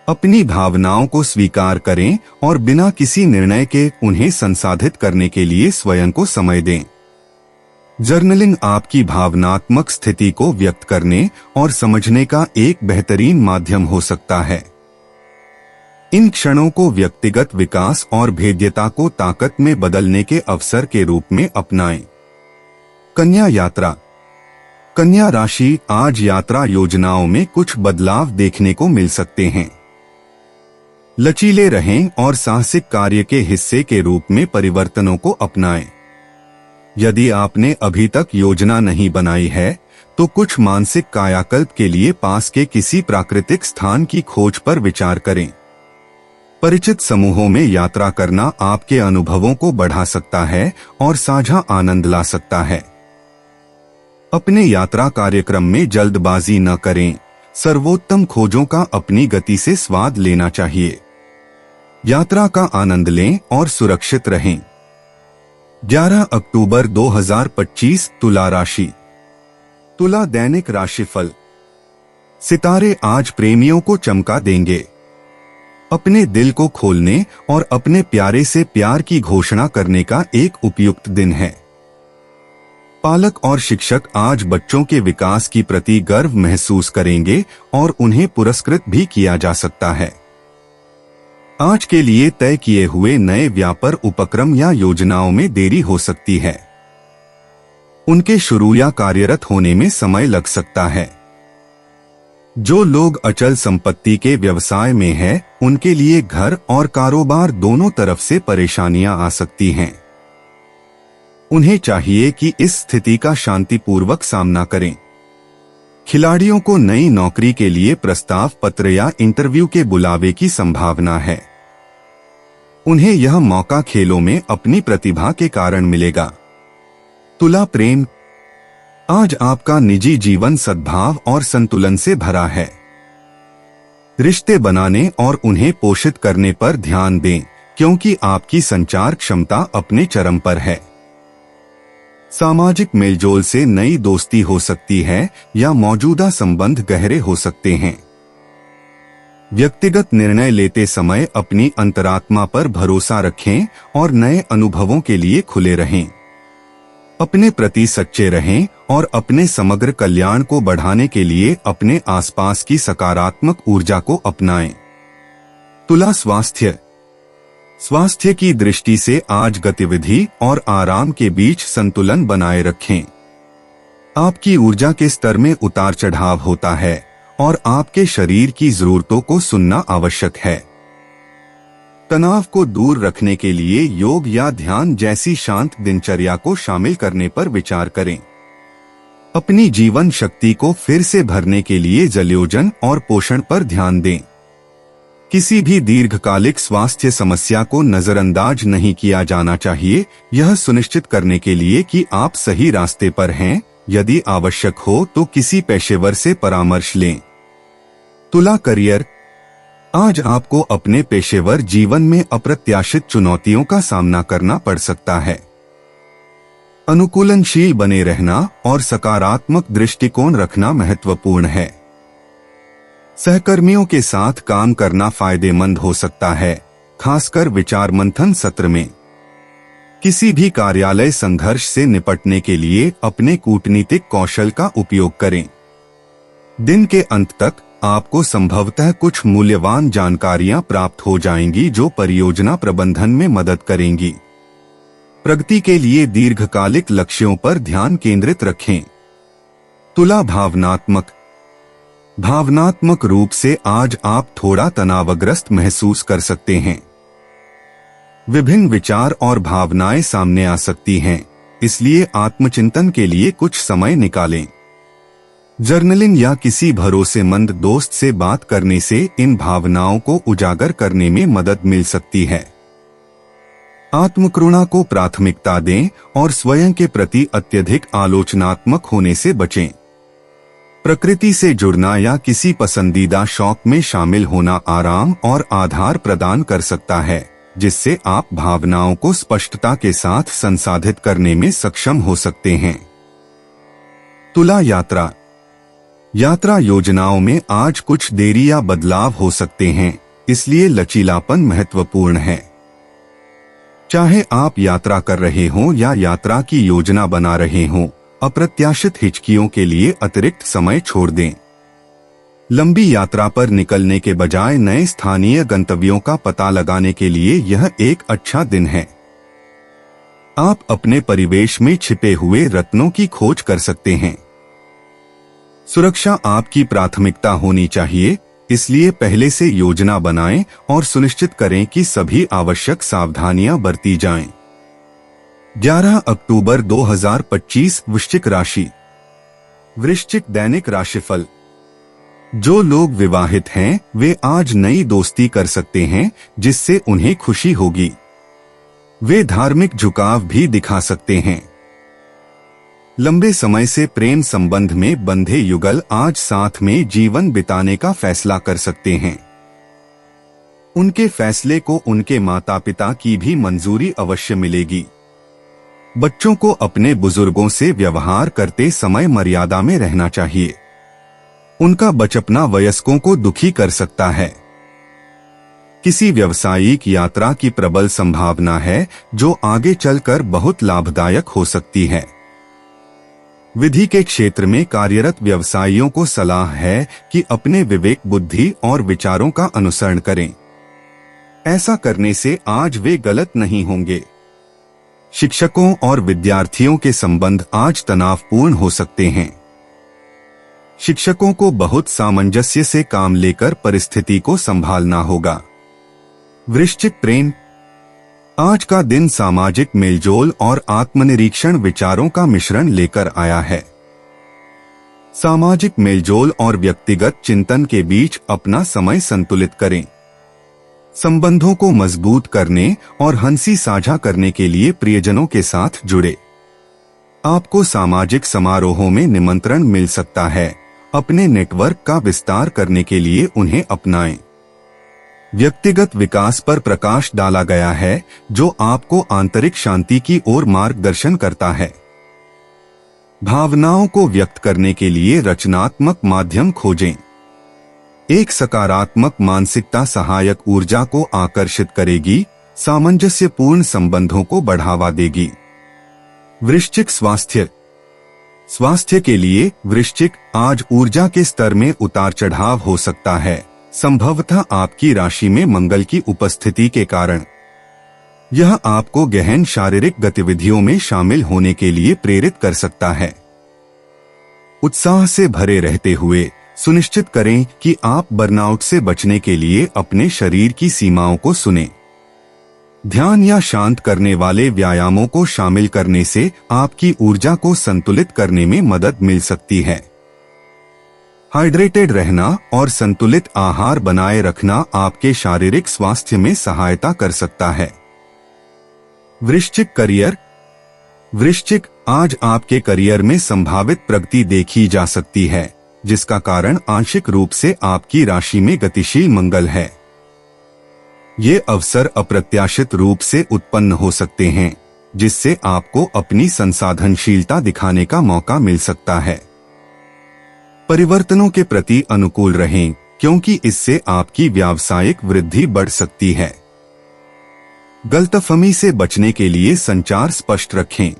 अपनी भावनाओं को स्वीकार करें और बिना किसी निर्णय के उन्हें संसाधित करने के लिए स्वयं को समय दें। जर्नलिंग आपकी भावनात्मक स्थिति को व्यक्त करने और समझने का एक बेहतरीन माध्यम हो सकता है। इन क्षणों को व्यक्तिगत विकास और भेद्यता को ताकत में बदलने के अवसर के रूप में अपनाएं। कन्या यात्रा। कन्या राशि आज यात्रा योजनाओं में कुछ बदलाव देखने को मिल सकते हैं। लचीले रहें और साहसिक कार्य के हिस्से के रूप में परिवर्तनों को अपनाएं। यदि आपने अभी तक योजना नहीं बनाई है, तो कुछ मानसिक कायाकल्प के लिए पास के किसी प्राकृतिक स्थान की खोज पर विचार करें। परिचित समूहों में यात्रा करना आपके अनुभवों को बढ़ा सकता है और साझा आनंद ला सकता है। अपने यात्रा कार्यक्रम में जल्दबाजी न करें, सर्वोत्तम खोजों का अपनी गति से स्वाद लेना चाहिए। यात्रा का आनंद लें और सुरक्षित रहें। 11 अक्टूबर 2025 तुला राशि। तुला दैनिक राशिफल। सितारे आज प्रेमियों को चमका देंगे। अपने दिल को खोलने और अपने प्यारे से प्यार की घोषणा करने का एक उपयुक्त दिन है। पालक और शिक्षक आज बच्चों के विकास की प्रति गर्व महसूस करेंगे और उन्हें पुरस्कृत भी किया जा सकता है। आज के लिए तय किए हुए नए व्यापार उपक्रम या योजनाओं में देरी हो सकती है। उनके शुरू या कार्यरत होने में समय लग सकता है। जो लोग अचल संपत्ति के व्यवसाय में हैं, उनके लिए घर और कारोबार दोनों तरफ से परेशानियां आ सकती हैं। उन्हें चाहिए कि इस स्थिति का शांतिपूर्वक सामना करें। खिलाड़ियों को नई नौकरी के लिए प्रस्ताव पत्र या इंटरव्यू के बुलावे की संभावना है। उन्हें यह मौका खेलों में अपनी प्रतिभा के कारण मिलेगा। तुला प्रेम, आज आपका निजी जीवन सद्भाव और संतुलन से भरा है। रिश्ते बनाने और उन्हें पोषित करने पर ध्यान दें, क्योंकि आपकी संचार क्षमता अपने चरम पर है। सामाजिक मेलजोल से नई दोस्ती हो सकती है या मौजूदा संबंध गहरे हो सकते हैं। व्यक्तिगत निर्णय लेते समय अपनी अंतरात्मा पर भरोसा रखें और नए अनुभवों के लिए खुले रहें। अपने प्रति सच्चे रहें और अपने समग्र कल्याण को बढ़ाने के लिए अपने आसपास की सकारात्मक ऊर्जा को अपनाएं। तुला स्वास्थ्य की दृष्टि से आज गतिविधि और आराम के बीच संतुलन बनाए रखें। आपकी ऊर्जा के स्तर में उतार चढ़ाव होता है और आपके शरीर की जरूरतों को सुनना आवश्यक है। तनाव को दूर रखने के लिए योग या ध्यान जैसी शांत दिनचर्या को शामिल करने पर विचार करें। अपनी जीवन शक्ति को फिर से भरने के लिए जलयोजन और पोषण पर ध्यान दें। किसी भी दीर्घकालिक स्वास्थ्य समस्या को नजरअंदाज नहीं किया जाना चाहिए, यह सुनिश्चित करने के लिए कि आप सही रास्ते पर हैं। यदि आवश्यक हो तो किसी पेशेवर से परामर्श लें। तुला करियर, आज आपको अपने पेशेवर जीवन में अप्रत्याशित चुनौतियों का सामना करना पड़ सकता है। अनुकूलनशील बने रहना और सकारात्मक दृष्टिकोण रखना महत्वपूर्ण है। सहकर्मियों के साथ काम करना फायदेमंद हो सकता है, खासकर विचार मंथन सत्र में। किसी भी कार्यालय संघर्ष से निपटने के लिए अपने कूटनीतिक कौशल का उपयोग करें। दिन के अंत तक आपको संभवतः कुछ मूल्यवान जानकारियां प्राप्त हो जाएंगी जो परियोजना प्रबंधन में मदद करेंगी। प्रगति के लिए दीर्घकालिक लक्ष्यों पर ध्यान केंद्रित रखें। तुला भावनात्मक रूप से आज आप थोड़ा तनावग्रस्त महसूस कर सकते हैं। विभिन्न विचार और भावनाएं सामने आ सकती हैं, इसलिए आत्मचिंतन के लिए कुछ समय निकालें। जर्नलिंग या किसी भरोसेमंद दोस्त से बात करने से इन भावनाओं को उजागर करने में मदद मिल सकती है। आत्मकरुणा को प्राथमिकता दें और स्वयं के प्रति अत्यधिक आलोचनात्मक होने से बचें। प्रकृति से जुड़ना या किसी पसंदीदा शौक में शामिल होना आराम और आधार प्रदान कर सकता है, जिससे आप भावनाओं को स्पष्टता के साथ संसाधित करने में सक्षम हो सकते हैं। तुला यात्रा योजनाओं में आज कुछ देरी या बदलाव हो सकते हैं, इसलिए लचीलापन महत्वपूर्ण है। चाहे आप यात्रा कर रहे हों या यात्रा की योजना बना रहे हों, अप्रत्याशित हिचकियों के लिए अतिरिक्त समय छोड़ दें। लंबी यात्रा पर निकलने के बजाय नए स्थानीय गंतव्यों का पता लगाने के लिए यह एक अच्छा दिन है। आप अपने परिवेश में छिपे हुए रत्नों की खोज कर सकते हैं। सुरक्षा आपकी प्राथमिकता होनी चाहिए, इसलिए पहले से योजना बनाएं और सुनिश्चित करें कि सभी आवश्यक सावधानियां बरती जाएं। 11 अक्टूबर 2025 वृश्चिक राशि। वृश्चिक दैनिक राशिफल। जो लोग विवाहित हैं वे आज नई दोस्ती कर सकते हैं जिससे उन्हें खुशी होगी। वे धार्मिक झुकाव भी दिखा सकते हैं। लंबे समय से प्रेम संबंध में बंधे युगल आज साथ में जीवन बिताने का फैसला कर सकते हैं। उनके फैसले को उनके माता पिता की भी मंजूरी अवश्य मिलेगी। बच्चों को अपने बुजुर्गों से व्यवहार करते समय मर्यादा में रहना चाहिए। उनका बचपना वयस्कों को दुखी कर सकता है। किसी व्यावसायिक यात्रा की प्रबल संभावना है जो आगे चलकर बहुत लाभदायक हो सकती है। विधि के क्षेत्र में कार्यरत व्यवसायियों को सलाह है कि अपने विवेक, बुद्धि और विचारों का अनुसरण करें। ऐसा करने से आज वे गलत नहीं होंगे। शिक्षकों और विद्यार्थियों के संबंध आज तनावपूर्ण हो सकते हैं। शिक्षकों को बहुत सामंजस्य से काम लेकर परिस्थिति को संभालना होगा। वृश्चिक प्रेम, आज का दिन सामाजिक मेलजोल और आत्मनिरीक्षण विचारों का मिश्रण लेकर आया है। सामाजिक मेलजोल और व्यक्तिगत चिंतन के बीच अपना समय संतुलित करें। संबंधों को मजबूत करने और हंसी साझा करने के लिए प्रियजनों के साथ जुड़े। आपको सामाजिक समारोहों में निमंत्रण मिल सकता है। अपने नेटवर्क का विस्तार करने के लिए उन्हें अपनाएं। व्यक्तिगत विकास पर प्रकाश डाला गया है, जो आपको आंतरिक शांति की ओर मार्गदर्शन करता है। भावनाओं को व्यक्त करने के लिए रचनात्मक माध्यम खोजें। एक सकारात्मक मानसिकता सहायक ऊर्जा को आकर्षित करेगी, सामंजस्यपूर्ण संबंधों को बढ़ावा देगी। वृश्चिक स्वास्थ्य के लिए वृश्चिक, आज ऊर्जा के स्तर में उतार चढ़ाव हो सकता है, संभवतः आपकी राशि में मंगल की उपस्थिति के कारण। यह आपको गहन शारीरिक गतिविधियों में शामिल होने के लिए प्रेरित कर सकता है। उत्साह से भरे रहते हुए सुनिश्चित करें कि आप बर्नआउट से बचने के लिए अपने शरीर की सीमाओं को सुनें। ध्यान या शांत करने वाले व्यायामों को शामिल करने से आपकी ऊर्जा को संतुलित करने में मदद मिल सकती है। हाइड्रेटेड रहना और संतुलित आहार बनाए रखना आपके शारीरिक स्वास्थ्य में सहायता कर सकता है। वृश्चिक करियर, वृश्चिक, आज आपके करियर में संभावित प्रगति देखी जा सकती है, जिसका कारण आंशिक रूप से आपकी राशि में गतिशील मंगल है। ये अवसर अप्रत्याशित रूप से उत्पन्न हो सकते हैं, जिससे आपको अपनी संसाधनशीलता दिखाने का मौका मिल सकता है। परिवर्तनों के प्रति अनुकूल रहें, क्योंकि इससे आपकी व्यावसायिक वृद्धि बढ़ सकती है। गलतफहमी से बचने के लिए संचार स्पष्ट रखें।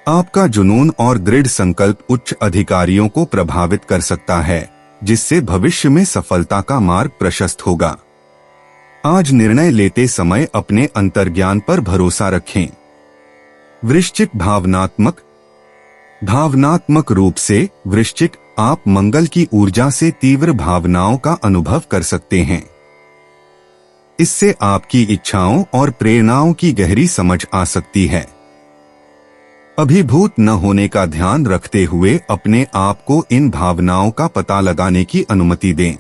आपका जुनून और दृढ़ संकल्प उच्च अधिकारियों को प्रभावित कर सकता है, जिससे भविष्य में सफलता का मार्ग प्रशस्त होगा। आज निर्णय लेते समय अपने अंतर्ज्ञान पर भरोसा रखें। वृश्चिक भावनात्मक रूप से वृश्चिक, आप मंगल की ऊर्जा से तीव्र भावनाओं का अनुभव कर सकते हैं। इससे आपकी इच्छाओं और प्रेरणाओं की गहरी समझ आ सकती है। अभिभूत न होने का ध्यान रखते हुए अपने आप को इन भावनाओं का पता लगाने की अनुमति दें।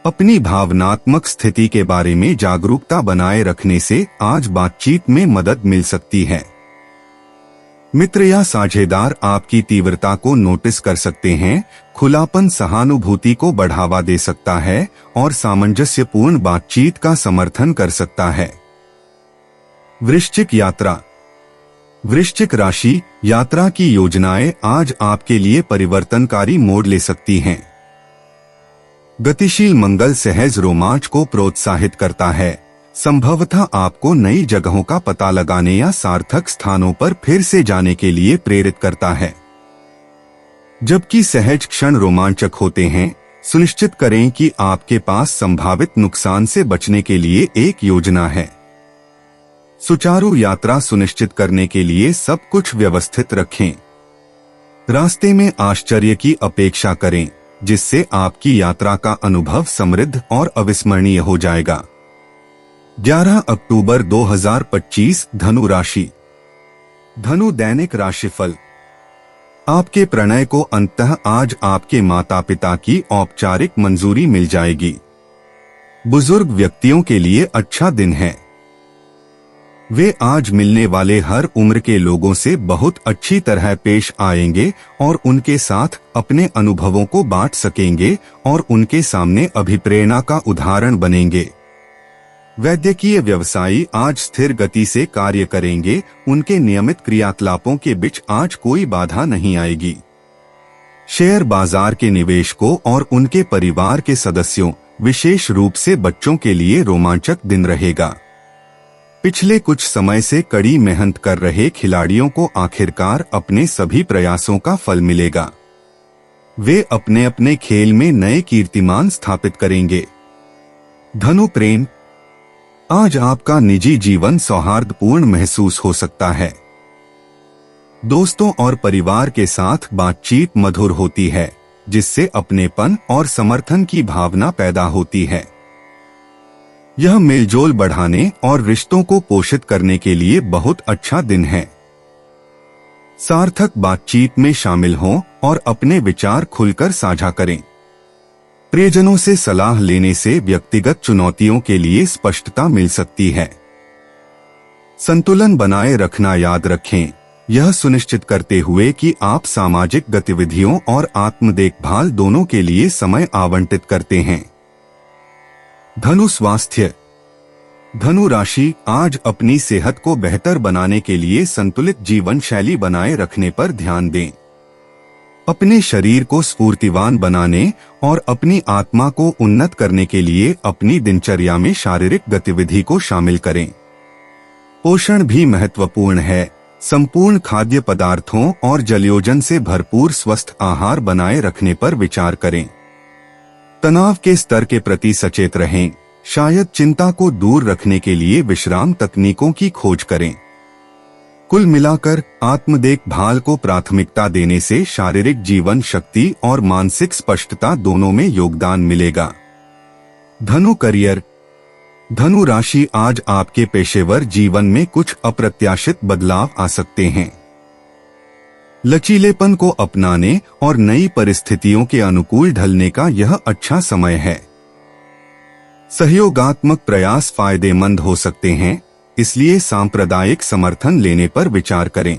अपनी भावनात्मक स्थिति के बारे में जागरूकता बनाए रखने से आज बातचीत में मदद मिल सकती है। मित्र या साझेदार आपकी तीव्रता को नोटिस कर सकते हैं। खुलापन सहानुभूति को बढ़ावा दे सकता है और सामंजस्यपूर्ण बातचीत का समर्थन कर सकता है। वृश्चिक यात्रा, वृश्चिक राशि, यात्रा की योजनाएं आज आपके लिए परिवर्तनकारी मोड़ ले सकती हैं। गतिशील मंगल सहज रोमांच को प्रोत्साहित करता है, संभवतः आपको नई जगहों का पता लगाने या सार्थक स्थानों पर फिर से जाने के लिए प्रेरित करता है। जबकि सहज क्षण रोमांचक होते हैं, सुनिश्चित करें कि आपके पास संभावित नुकसान से बचने के लिए एक योजना है। सुचारू यात्रा सुनिश्चित करने के लिए सब कुछ व्यवस्थित रखें। रास्ते में आश्चर्य की अपेक्षा करें, जिससे आपकी यात्रा का अनुभव समृद्ध और अविस्मरणीय हो जाएगा। 11 अक्टूबर 2025 धनु राशि। धनु दैनिक राशिफल। आपके प्रणय को अंततः आज आपके माता पिता की औपचारिक मंजूरी मिल जाएगी। बुजुर्ग व्यक्तियों के लिए अच्छा दिन है। वे आज मिलने वाले हर उम्र के लोगों से बहुत अच्छी तरह पेश आएंगे और उनके साथ अपने अनुभवों को बांट सकेंगे और उनके सामने अभिप्रेरणा का उदाहरण बनेंगे। वैद्यकीय व्यवसायी आज स्थिर गति से कार्य करेंगे। उनके नियमित क्रियाकलापों के बीच आज कोई बाधा नहीं आएगी। शेयर बाजार के निवेशकों और उनके परिवार के सदस्यों, विशेष रूप से बच्चों के लिए रोमांचक दिन रहेगा। पिछले कुछ समय से कड़ी मेहनत कर रहे खिलाड़ियों को आखिरकार अपने सभी प्रयासों का फल मिलेगा। वे अपने अपने खेल में नए कीर्तिमान स्थापित करेंगे। धनु प्रेम। आज आपका निजी जीवन सौहार्दपूर्ण महसूस हो सकता है। दोस्तों और परिवार के साथ बातचीत मधुर होती है, जिससे अपनेपन और समर्थन की भावना पैदा होती है। यह मेलजोल बढ़ाने और रिश्तों को पोषित करने के लिए बहुत अच्छा दिन है। सार्थक बातचीत में शामिल हों और अपने विचार खुलकर साझा करें। प्रियजनों से सलाह लेने से व्यक्तिगत चुनौतियों के लिए स्पष्टता मिल सकती है। संतुलन बनाए रखना याद रखें, यह सुनिश्चित करते हुए कि आप सामाजिक गतिविधियों और आत्म देखभाल दोनों के लिए समय आवंटित करते हैं। धनु स्वास्थ्य। धनु राशि आज अपनी सेहत को बेहतर बनाने के लिए संतुलित जीवन शैली बनाए रखने पर ध्यान दें। अपने शरीर को स्फूर्तिवान बनाने और अपनी आत्मा को उन्नत करने के लिए अपनी दिनचर्या में शारीरिक गतिविधि को शामिल करें। पोषण भी महत्वपूर्ण है। संपूर्ण खाद्य पदार्थों और जलयोजन से भरपूर स्वस्थ आहार बनाए रखने पर विचार करें। तनाव के स्तर के प्रति सचेत रहें। शायद चिंता को दूर रखने के लिए विश्राम तकनीकों की खोज करें। कुल मिलाकर आत्म देखभाल को प्राथमिकता देने से शारीरिक जीवन शक्ति और मानसिक स्पष्टता दोनों में योगदान मिलेगा। धनु करियर। धनु राशि आज आपके पेशेवर जीवन में कुछ अप्रत्याशित बदलाव आ सकते हैं। लचीलेपन को अपनाने और नई परिस्थितियों के अनुकूल ढलने का यह अच्छा समय है। सहयोगात्मक प्रयास फायदेमंद हो सकते हैं, इसलिए सांप्रदायिक समर्थन लेने पर विचार करें।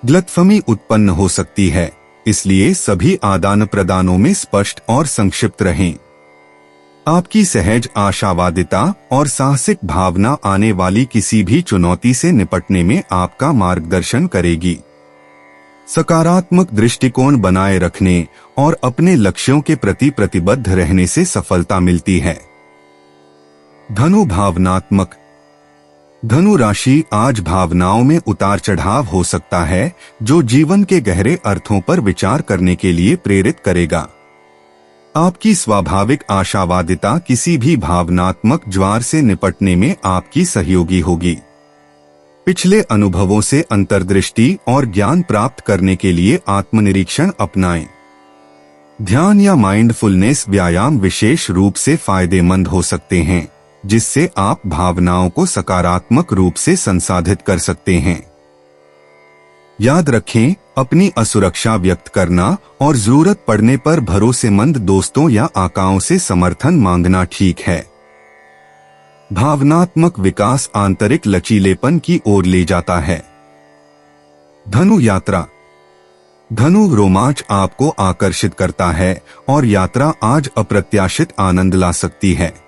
गलतफहमी उत्पन्न हो सकती है, इसलिए सभी आदान प्रदानों में स्पष्ट और संक्षिप्त रहें। आपकी सहज आशावादिता और साहसिक भावना आने वाली किसी भी चुनौती से निपटने में आपका मार्गदर्शन करेगी। सकारात्मक दृष्टिकोण बनाए रखने और अपने लक्ष्यों के प्रति प्रतिबद्ध रहने से सफलता मिलती है। धनु भावनात्मक। धनु राशि आज भावनाओं में उतार चढ़ाव हो सकता है, जो जीवन के गहरे अर्थों पर विचार करने के लिए प्रेरित करेगा। आपकी स्वाभाविक आशावादिता किसी भी भावनात्मक ज्वार से निपटने में आपकी सहयोगी होगी। पिछले अनुभवों से अंतर्दृष्टि और ज्ञान प्राप्त करने के लिए आत्मनिरीक्षण अपनाएं। ध्यान या माइंडफुलनेस व्यायाम विशेष रूप से फायदेमंद हो सकते हैं, जिससे आप भावनाओं को सकारात्मक रूप से संसाधित कर सकते हैं। याद रखें, अपनी असुरक्षा व्यक्त करना और जरूरत पड़ने पर भरोसेमंद दोस्तों या आकाओं से समर्थन मांगना ठीक है। भावनात्मक विकास आंतरिक लचीलेपन की ओर ले जाता है। धनु यात्रा। धनु रोमांच आपको आकर्षित करता है और यात्रा आज अप्रत्याशित आनंद ला सकती है।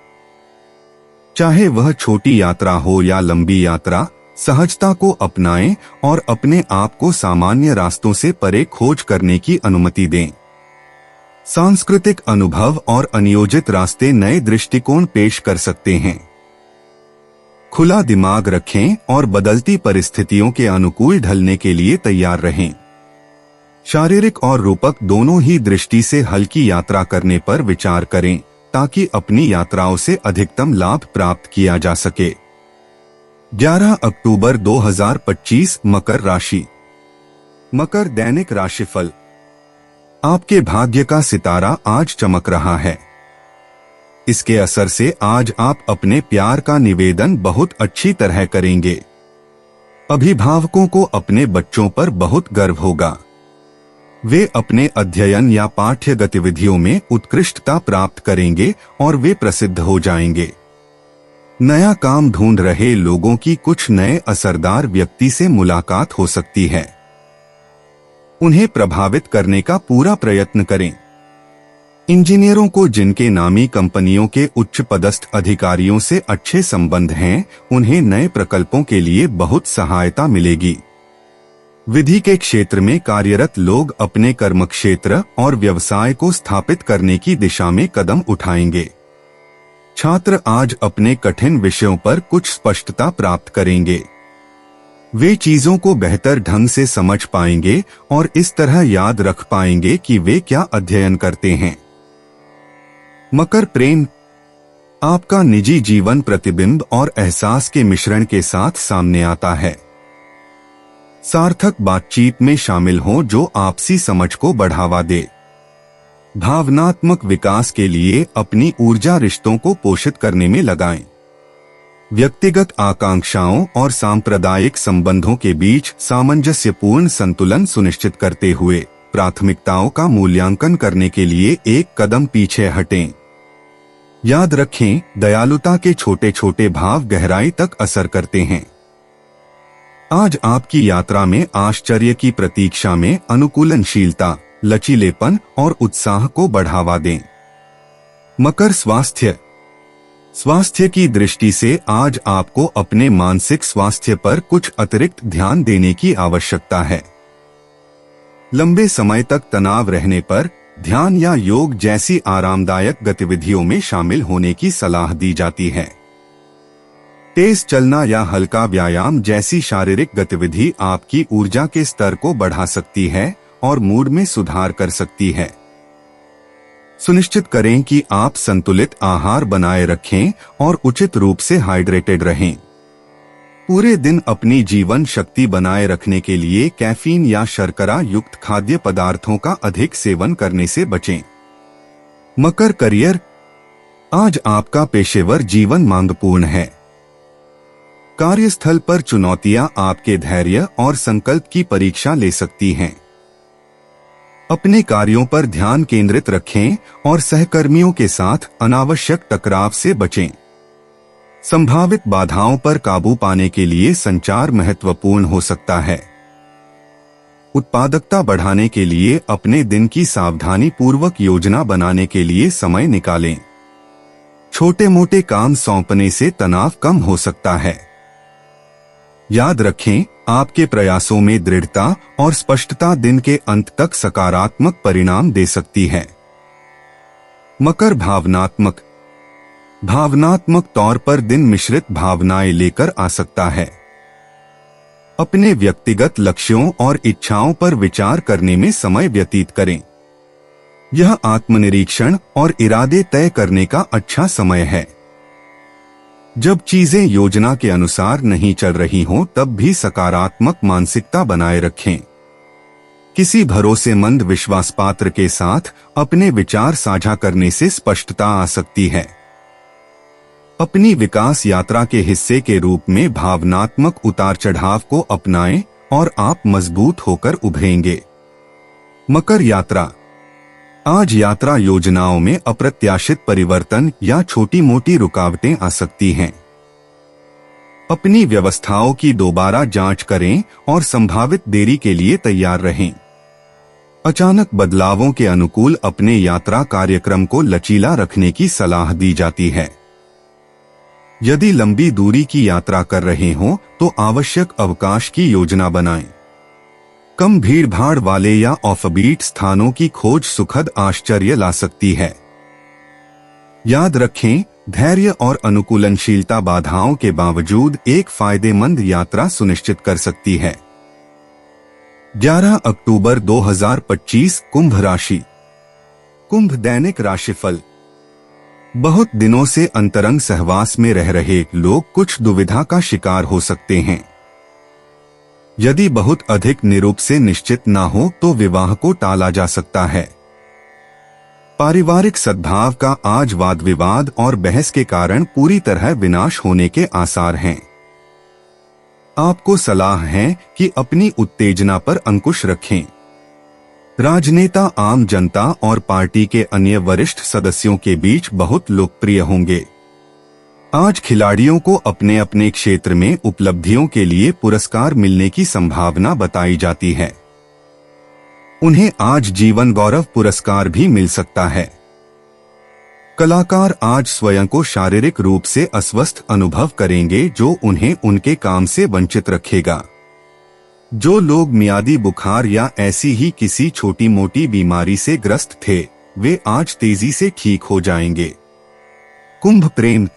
चाहे वह छोटी यात्रा हो या लंबी यात्रा, सहजता को अपनाएं और अपने आप को सामान्य रास्तों से परे खोज करने की अनुमति दें। सांस्कृतिक अनुभव और अनियोजित रास्ते नए दृष्टिकोण पेश कर सकते हैं। खुला दिमाग रखें और बदलती परिस्थितियों के अनुकूल ढलने के लिए तैयार रहें। शारीरिक और रूपक दोनों ही दृष्टि से हल्की यात्रा करने पर विचार करें, ताकि अपनी यात्राओं से अधिकतम लाभ प्राप्त किया जा सके। 11 अक्टूबर 2025 मकर राशि। मकर दैनिक राशिफल। आपके भाग्य का सितारा आज चमक रहा है। इसके असर से आज आप अपने प्यार का निवेदन बहुत अच्छी तरह करेंगे। अभिभावकों को अपने बच्चों पर बहुत गर्व होगा। वे अपने अध्ययन या पाठ्य गतिविधियों में उत्कृष्टता प्राप्त करेंगे और वे प्रसिद्ध हो जाएंगे। नया काम ढूंढ रहे लोगों की कुछ नए असरदार व्यक्ति से मुलाकात हो सकती है। उन्हें प्रभावित करने का पूरा प्रयत्न करें। इंजीनियरों को जिनके नामी कंपनियों के उच्च पदस्थ अधिकारियों से अच्छे संबंध हैं, उन्हें नए प्रकल्पों के लिए बहुत सहायता मिलेगी। विधि के क्षेत्र में कार्यरत लोग अपने कर्मक्षेत्र और व्यवसाय को स्थापित करने की दिशा में कदम उठाएंगे। छात्र आज अपने कठिन विषयों पर कुछ स्पष्टता प्राप्त करेंगे। वे चीजों को बेहतर ढंग से समझ पाएंगे और इस तरह याद रख पाएंगे कि वे क्या अध्ययन करते हैं। मकर प्रेम। आपका निजी जीवन प्रतिबिंब और एहसास के मिश्रण के साथ सामने आता है। सार्थक बातचीत में शामिल हों जो आपसी समझ को बढ़ावा दे। भावनात्मक विकास के लिए अपनी ऊर्जा रिश्तों को पोषित करने में लगाएं। व्यक्तिगत आकांक्षाओं और सांप्रदायिक संबंधों के बीच सामंजस्यपूर्ण संतुलन सुनिश्चित करते हुए प्राथमिकताओं का मूल्यांकन करने के लिए एक कदम पीछे हटें। याद रखें, दयालुता के छोटे छोटे भाव गहराई तक असर करते हैं। आज आपकी यात्रा में आश्चर्य की प्रतीक्षा में अनुकूलनशीलता, लचीलेपन और उत्साह को बढ़ावा दें। मकर स्वास्थ्य की दृष्टि से आज आपको अपने मानसिक स्वास्थ्य पर कुछ अतिरिक्त ध्यान देने की आवश्यकता है। लंबे समय तक तनाव रहने पर ध्यान या योग जैसी आरामदायक गतिविधियों में शामिल होने की सलाह दी जाती है। तेज चलना या हल्का व्यायाम जैसी शारीरिक गतिविधि आपकी ऊर्जा के स्तर को बढ़ा सकती है और मूड में सुधार कर सकती है। सुनिश्चित करें कि आप संतुलित आहार बनाए रखें और उचित रूप से हाइड्रेटेड रहें। पूरे दिन अपनी जीवन शक्ति बनाए रखने के लिए कैफीन या शर्करा युक्त खाद्य पदार्थों का अधिक सेवन करने से बचें। मकर करियर, आज आपका पेशेवर जीवन मांगपूर्ण है। कार्यस्थल पर चुनौतियां आपके धैर्य और संकल्प की परीक्षा ले सकती हैं। अपने कार्यों पर ध्यान केंद्रित रखें और सहकर्मियों के साथ अनावश्यक टकराव से बचें। संभावित बाधाओं पर काबू पाने के लिए संचार महत्वपूर्ण हो सकता है। उत्पादकता बढ़ाने के लिए अपने दिन की सावधानी पूर्वक योजना बनाने के लिए समय निकालें। छोटे मोटे काम सौंपने से तनाव कम हो सकता है। याद रखें, आपके प्रयासों में दृढ़ता और स्पष्टता दिन के अंत तक सकारात्मक परिणाम दे सकती है। मकर भावनात्मक तौर पर दिन मिश्रित भावनाएं लेकर आ सकता है। अपने व्यक्तिगत लक्ष्यों और इच्छाओं पर विचार करने में समय व्यतीत करें। यह आत्मनिरीक्षण और इरादे तय करने का अच्छा समय है। जब चीजें योजना के अनुसार नहीं चल रही हों तब भी सकारात्मक मानसिकता बनाए रखें। किसी भरोसेमंद विश्वासपात्र के साथ अपने विचार साझा करने से स्पष्टता आ सकती है। अपनी विकास यात्रा के हिस्से के रूप में भावनात्मक उतार चढ़ाव को अपनाएं और आप मजबूत होकर उभरेंगे। मकर यात्रा, आज यात्रा योजनाओं में अप्रत्याशित परिवर्तन या छोटी मोटी रुकावटें आ सकती हैं। अपनी व्यवस्थाओं की दोबारा जांच करें और संभावित देरी के लिए तैयार रहें। अचानक बदलावों के अनुकूल अपने यात्रा कार्यक्रम को लचीला रखने की सलाह दी जाती है। यदि लंबी दूरी की यात्रा कर रहे हों तो आवश्यक अवकाश की योजना बनाएं। कम भीड़भाड़ वाले या ऑफबीट स्थानों की खोज सुखद आश्चर्य ला सकती है। याद रखें, धैर्य और अनुकूलनशीलता बाधाओं के बावजूद एक फायदेमंद यात्रा सुनिश्चित कर सकती है। 11 अक्टूबर 2025 कुंभ राशि। कुंभ दैनिक राशिफल। बहुत दिनों से अंतरंग सहवास में रह रहे लोग कुछ दुविधा का शिकार हो सकते हैं। यदि बहुत अधिक निरूप से निश्चित ना हो तो विवाह को टाला जा सकता है। पारिवारिक सद्भाव का आज वाद विवाद और बहस के कारण पूरी तरह विनाश होने के आसार हैं। आपको सलाह है कि अपनी उत्तेजना पर अंकुश रखें। राजनेता आम जनता और पार्टी के अन्य वरिष्ठ सदस्यों के बीच बहुत लोकप्रिय होंगे। आज खिलाड़ियों को अपने अपने क्षेत्र में उपलब्धियों के लिए पुरस्कार मिलने की संभावना बताई जाती है। उन्हें आज जीवन गौरव पुरस्कार भी मिल सकता है। कलाकार आज स्वयं को शारीरिक रूप से अस्वस्थ अनुभव करेंगे जो उन्हें उनके काम से वंचित रखेगा। जो लोग मियादी बुखार या ऐसी ही किसी छोटी मोटी बीमारी से ग्रस्त थे वे आज तेजी से ठीक हो जाएंगे। कुंभ प्रेम।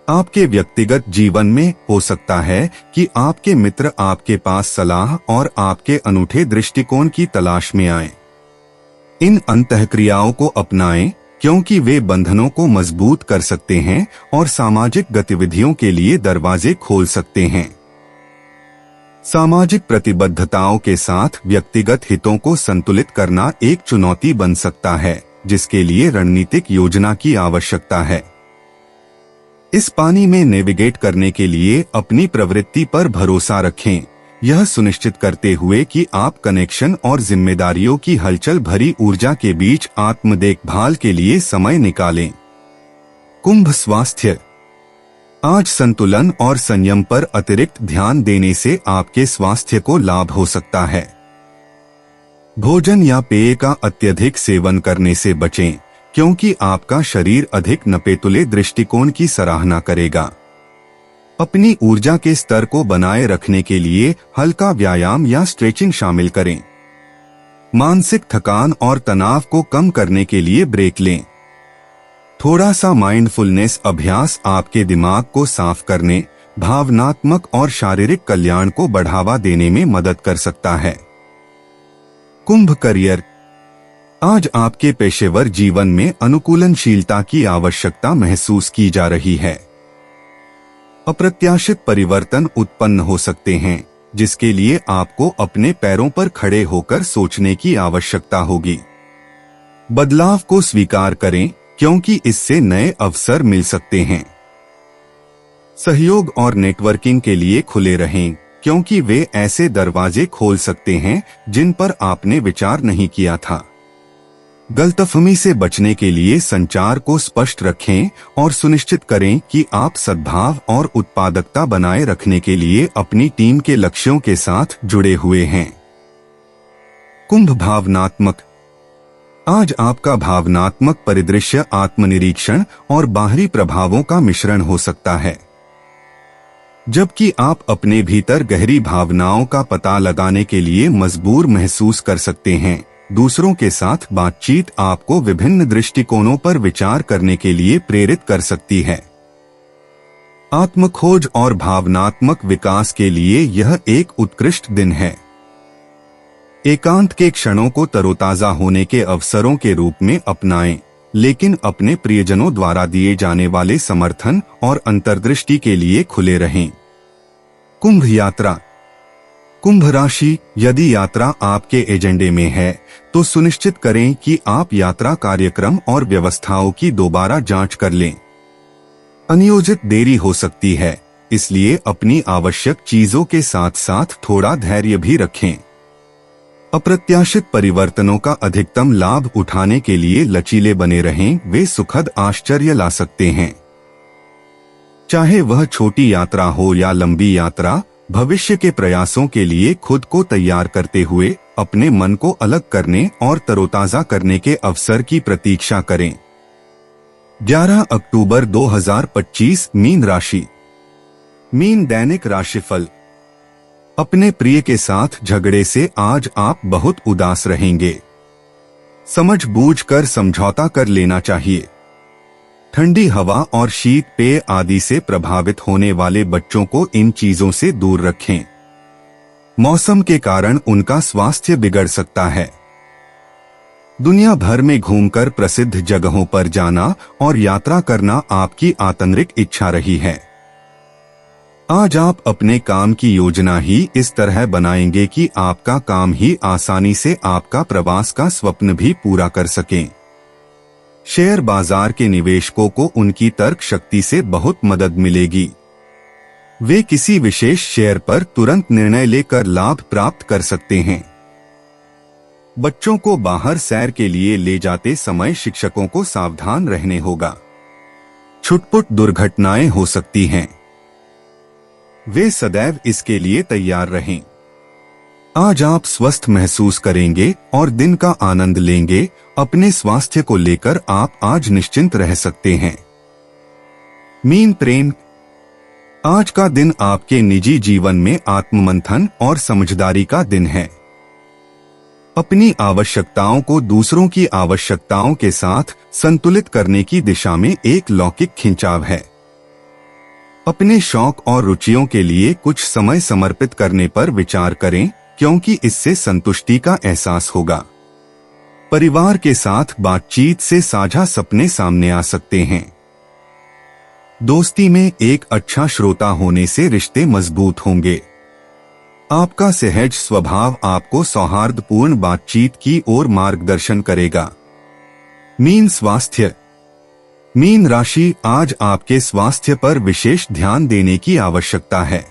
आपके व्यक्तिगत जीवन में हो सकता है कि आपके मित्र आपके पास सलाह और आपके अनूठे दृष्टिकोण की तलाश में आएं। इन अंतःक्रियाओं को अपनाएं क्योंकि वे बंधनों को मजबूत कर सकते हैं और सामाजिक गतिविधियों के लिए दरवाजे खोल सकते हैं। सामाजिक प्रतिबद्धताओं के साथ व्यक्तिगत हितों को संतुलित करना एक चुनौती बन सकता है, जिसके लिए रणनीतिक योजना की आवश्यकता है। इस पानी में नेविगेट करने के लिए अपनी प्रवृत्ति पर भरोसा रखें, यह सुनिश्चित करते हुए कि आप कनेक्शन और जिम्मेदारियों की हलचल भरी ऊर्जा के बीच आत्म देखभाल के लिए समय निकालें। कुंभ स्वास्थ्य। आज संतुलन और संयम पर अतिरिक्त ध्यान देने से आपके स्वास्थ्य को लाभ हो सकता है। भोजन या पेय का अत्यधिक सेवन करने से बचें, क्योंकि आपका शरीर अधिक नपेतुले दृष्टिकोण की सराहना करेगा। अपनी ऊर्जा के स्तर को बनाए रखने के लिए हल्का व्यायाम या स्ट्रेचिंग शामिल करें। मानसिक थकान और तनाव को कम करने के लिए ब्रेक लें। थोड़ा सा माइंडफुलनेस अभ्यास आपके दिमाग को साफ करने, भावनात्मक और शारीरिक कल्याण को बढ़ावा देने में मदद कर सकता है। कुंभ करियर। आज आपके पेशेवर जीवन में अनुकूलनशीलता की आवश्यकता महसूस की जा रही है। अप्रत्याशित परिवर्तन उत्पन्न हो सकते हैं, जिसके लिए आपको अपने पैरों पर खड़े होकर सोचने की आवश्यकता होगी। बदलाव को स्वीकार करें, क्योंकि इससे नए अवसर मिल सकते हैं। सहयोग और नेटवर्किंग के लिए खुले रहें, क्योंकि वे ऐसे दरवाजे खोल सकते हैं जिन पर आपने विचार नहीं किया था। गलतफहमी से बचने के लिए संचार को स्पष्ट रखें और सुनिश्चित करें कि आप सद्भाव और उत्पादकता बनाए रखने के लिए अपनी टीम के लक्ष्यों के साथ जुड़े हुए हैं। कुंभ भावनात्मक। आज आपका भावनात्मक परिदृश्य आत्मनिरीक्षण और बाहरी प्रभावों का मिश्रण हो सकता है। जबकि आप अपने भीतर गहरी भावनाओं का पता लगाने के लिए मजबूर महसूस कर सकते हैं, दूसरों के साथ बातचीत आपको विभिन्न दृष्टिकोणों पर विचार करने के लिए प्रेरित कर सकती है। आत्मखोज और भावनात्मक विकास के लिए यह एक उत्कृष्ट दिन है। एकांत के क्षणों को तरोताजा होने के अवसरों के रूप में अपनाएं, लेकिन अपने प्रियजनों द्वारा दिए जाने वाले समर्थन और अंतर्दृष्टि के लिए खुले रहें। कुंभ यात्रा। कुंभ राशि, यदि यात्रा आपके एजेंडे में है तो सुनिश्चित करें कि आप यात्रा कार्यक्रम और व्यवस्थाओं की दोबारा जांच कर लें। अनियोजित देरी हो सकती है, इसलिए अपनी आवश्यक चीजों के साथ साथ थोड़ा धैर्य भी रखें। अप्रत्याशित परिवर्तनों का अधिकतम लाभ उठाने के लिए लचीले बने रहें, वे सुखद आश्चर्य ला सकते हैं। चाहे वह छोटी यात्रा हो या लंबी यात्रा, भविष्य के प्रयासों के लिए खुद को तैयार करते हुए अपने मन को अलग करने और तरोताजा करने के अवसर की प्रतीक्षा करें। 11 अक्टूबर 2025 मीन राशि। मीन दैनिक राशिफल। अपने प्रिय के साथ झगड़े से आज आप बहुत उदास रहेंगे। समझबूझकर समझौता कर लेना चाहिए। ठंडी हवा और शीत पेय आदि से प्रभावित होने वाले बच्चों को इन चीजों से दूर रखें। मौसम के कारण उनका स्वास्थ्य बिगड़ सकता है। दुनिया भर में घूमकर प्रसिद्ध जगहों पर जाना और यात्रा करना आपकी आंतरिक इच्छा रही है। आज आप अपने काम की योजना ही इस तरह बनाएंगे कि आपका काम ही आसानी से आपका प्रवास का स्वप्न भी पूरा कर सकें। शेयर बाजार के निवेशकों को उनकी तर्क शक्ति से बहुत मदद मिलेगी। वे किसी विशेष शेयर पर तुरंत निर्णय लेकर लाभ प्राप्त कर सकते हैं। बच्चों को बाहर सैर के लिए ले जाते समय शिक्षकों को सावधान रहने होगा। छुटपुट दुर्घटनाएं हो सकती हैं। वे सदैव इसके लिए तैयार रहें। आज आप स्वस्थ महसूस करेंगे और दिन का आनंद लेंगे। अपने स्वास्थ्य को लेकर आप आज निश्चिंत रह सकते हैं। मीन प्रेम। आज का दिन आपके निजी जीवन में आत्ममंथन और समझदारी का दिन है। अपनी आवश्यकताओं को दूसरों की आवश्यकताओं के साथ संतुलित करने की दिशा में एक लौकिक खिंचाव है। अपने शौक और रुचियों के लिए कुछ समय समर्पित करने पर विचार करें, क्योंकि इससे संतुष्टि का एहसास होगा। परिवार के साथ बातचीत से साझा सपने सामने आ सकते हैं। दोस्ती में एक अच्छा श्रोता होने से रिश्ते मजबूत होंगे। आपका सहज स्वभाव आपको सौहार्दपूर्ण बातचीत की ओर मार्गदर्शन करेगा। मीन स्वास्थ्य। मीन राशि, आज आपके स्वास्थ्य पर विशेष ध्यान देने की आवश्यकता है।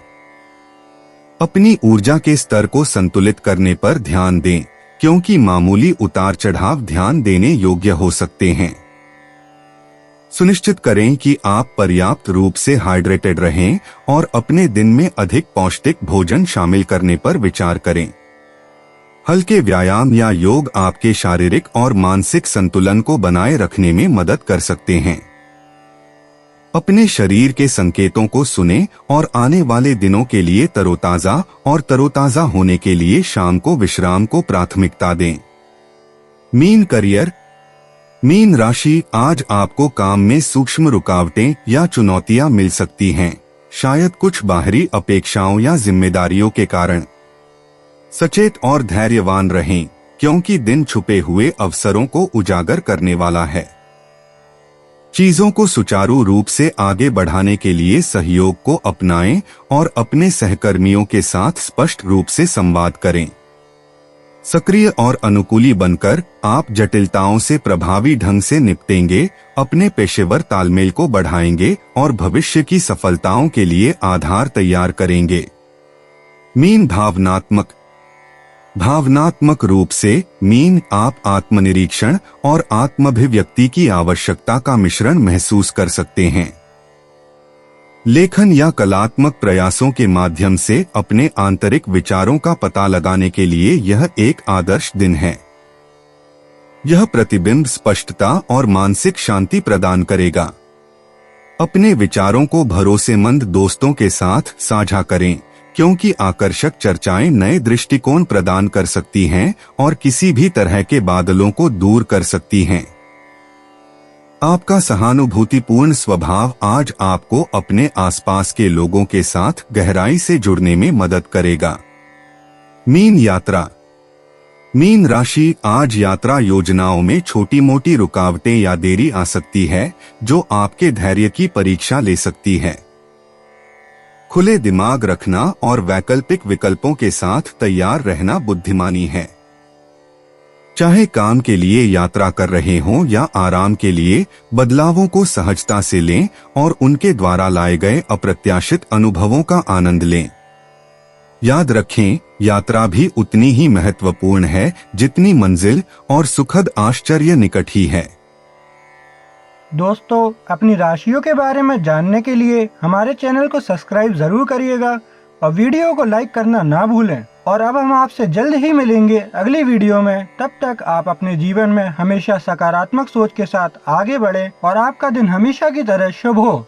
अपनी ऊर्जा के स्तर को संतुलित करने पर ध्यान दें, क्योंकि मामूली उतार चढ़ाव ध्यान देने योग्य हो सकते हैं। सुनिश्चित करें कि आप पर्याप्त रूप से हाइड्रेटेड रहें और अपने दिन में अधिक पौष्टिक भोजन शामिल करने पर विचार करें। हल्के व्यायाम या योग आपके शारीरिक और मानसिक संतुलन को बनाए रखने में मदद कर सकते हैं। अपने शरीर के संकेतों को सुनें और आने वाले दिनों के लिए तरोताजा होने के लिए शाम को विश्राम को प्राथमिकता दें। Mean career. मीन राशि, आज आपको काम में सूक्ष्म रुकावटें या चुनौतियां मिल सकती हैं, शायद कुछ बाहरी अपेक्षाओं या जिम्मेदारियों के कारण। सचेत और धैर्यवान रहें, क्योंकि दिन छुपे हुए अवसरों को उजागर करने वाला है। चीजों को सुचारू रूप से आगे बढ़ाने के लिए सहयोग को अपनाएं और अपने सहकर्मियों के साथ स्पष्ट रूप से संवाद करें। सक्रिय और अनुकूली बनकर आप जटिलताओं से प्रभावी ढंग से निपटेंगे, अपने पेशेवर तालमेल को बढ़ाएंगे और भविष्य की सफलताओं के लिए आधार तैयार करेंगे। मीन भावनात्मक रूप से मीन, आप आत्मनिरीक्षण और आत्माभिव्यक्ति की आवश्यकता का मिश्रण महसूस कर सकते हैं। लेखन या कलात्मक प्रयासों के माध्यम से अपने आंतरिक विचारों का पता लगाने के लिए यह एक आदर्श दिन है। यह प्रतिबिंब स्पष्टता और मानसिक शांति प्रदान करेगा। अपने विचारों को भरोसेमंद दोस्तों के साथ साझा करें, क्योंकि आकर्षक चर्चाएं नए दृष्टिकोण प्रदान कर सकती हैं और किसी भी तरह के बादलों को दूर कर सकती हैं। आपका सहानुभूतिपूर्ण स्वभाव आज आपको अपने आसपास के लोगों के साथ गहराई से जुड़ने में मदद करेगा। मीन यात्रा। मीन राशि, आज यात्रा योजनाओं में छोटी मोटी रुकावटें या देरी आ सकती है, जो आपके धैर्य की परीक्षा ले सकती है। खुले दिमाग रखना और वैकल्पिक विकल्पों के साथ तैयार रहना बुद्धिमानी है। चाहे काम के लिए यात्रा कर रहे हों या आराम के लिए, बदलावों को सहजता से लें और उनके द्वारा लाए गए अप्रत्याशित अनुभवों का आनंद लें। याद रखें, यात्रा भी उतनी ही महत्वपूर्ण है जितनी मंजिल, और सुखद आश्चर्य निकट ही है। दोस्तों, अपनी राशियों के बारे में जानने के लिए हमारे चैनल को सब्सक्राइब जरूर करिएगा और वीडियो को लाइक करना ना भूलें। और अब हम आपसे जल्द ही मिलेंगे अगली वीडियो में। तब तक आप अपने जीवन में हमेशा सकारात्मक सोच के साथ आगे बढ़ें और आपका दिन हमेशा की तरह शुभ हो।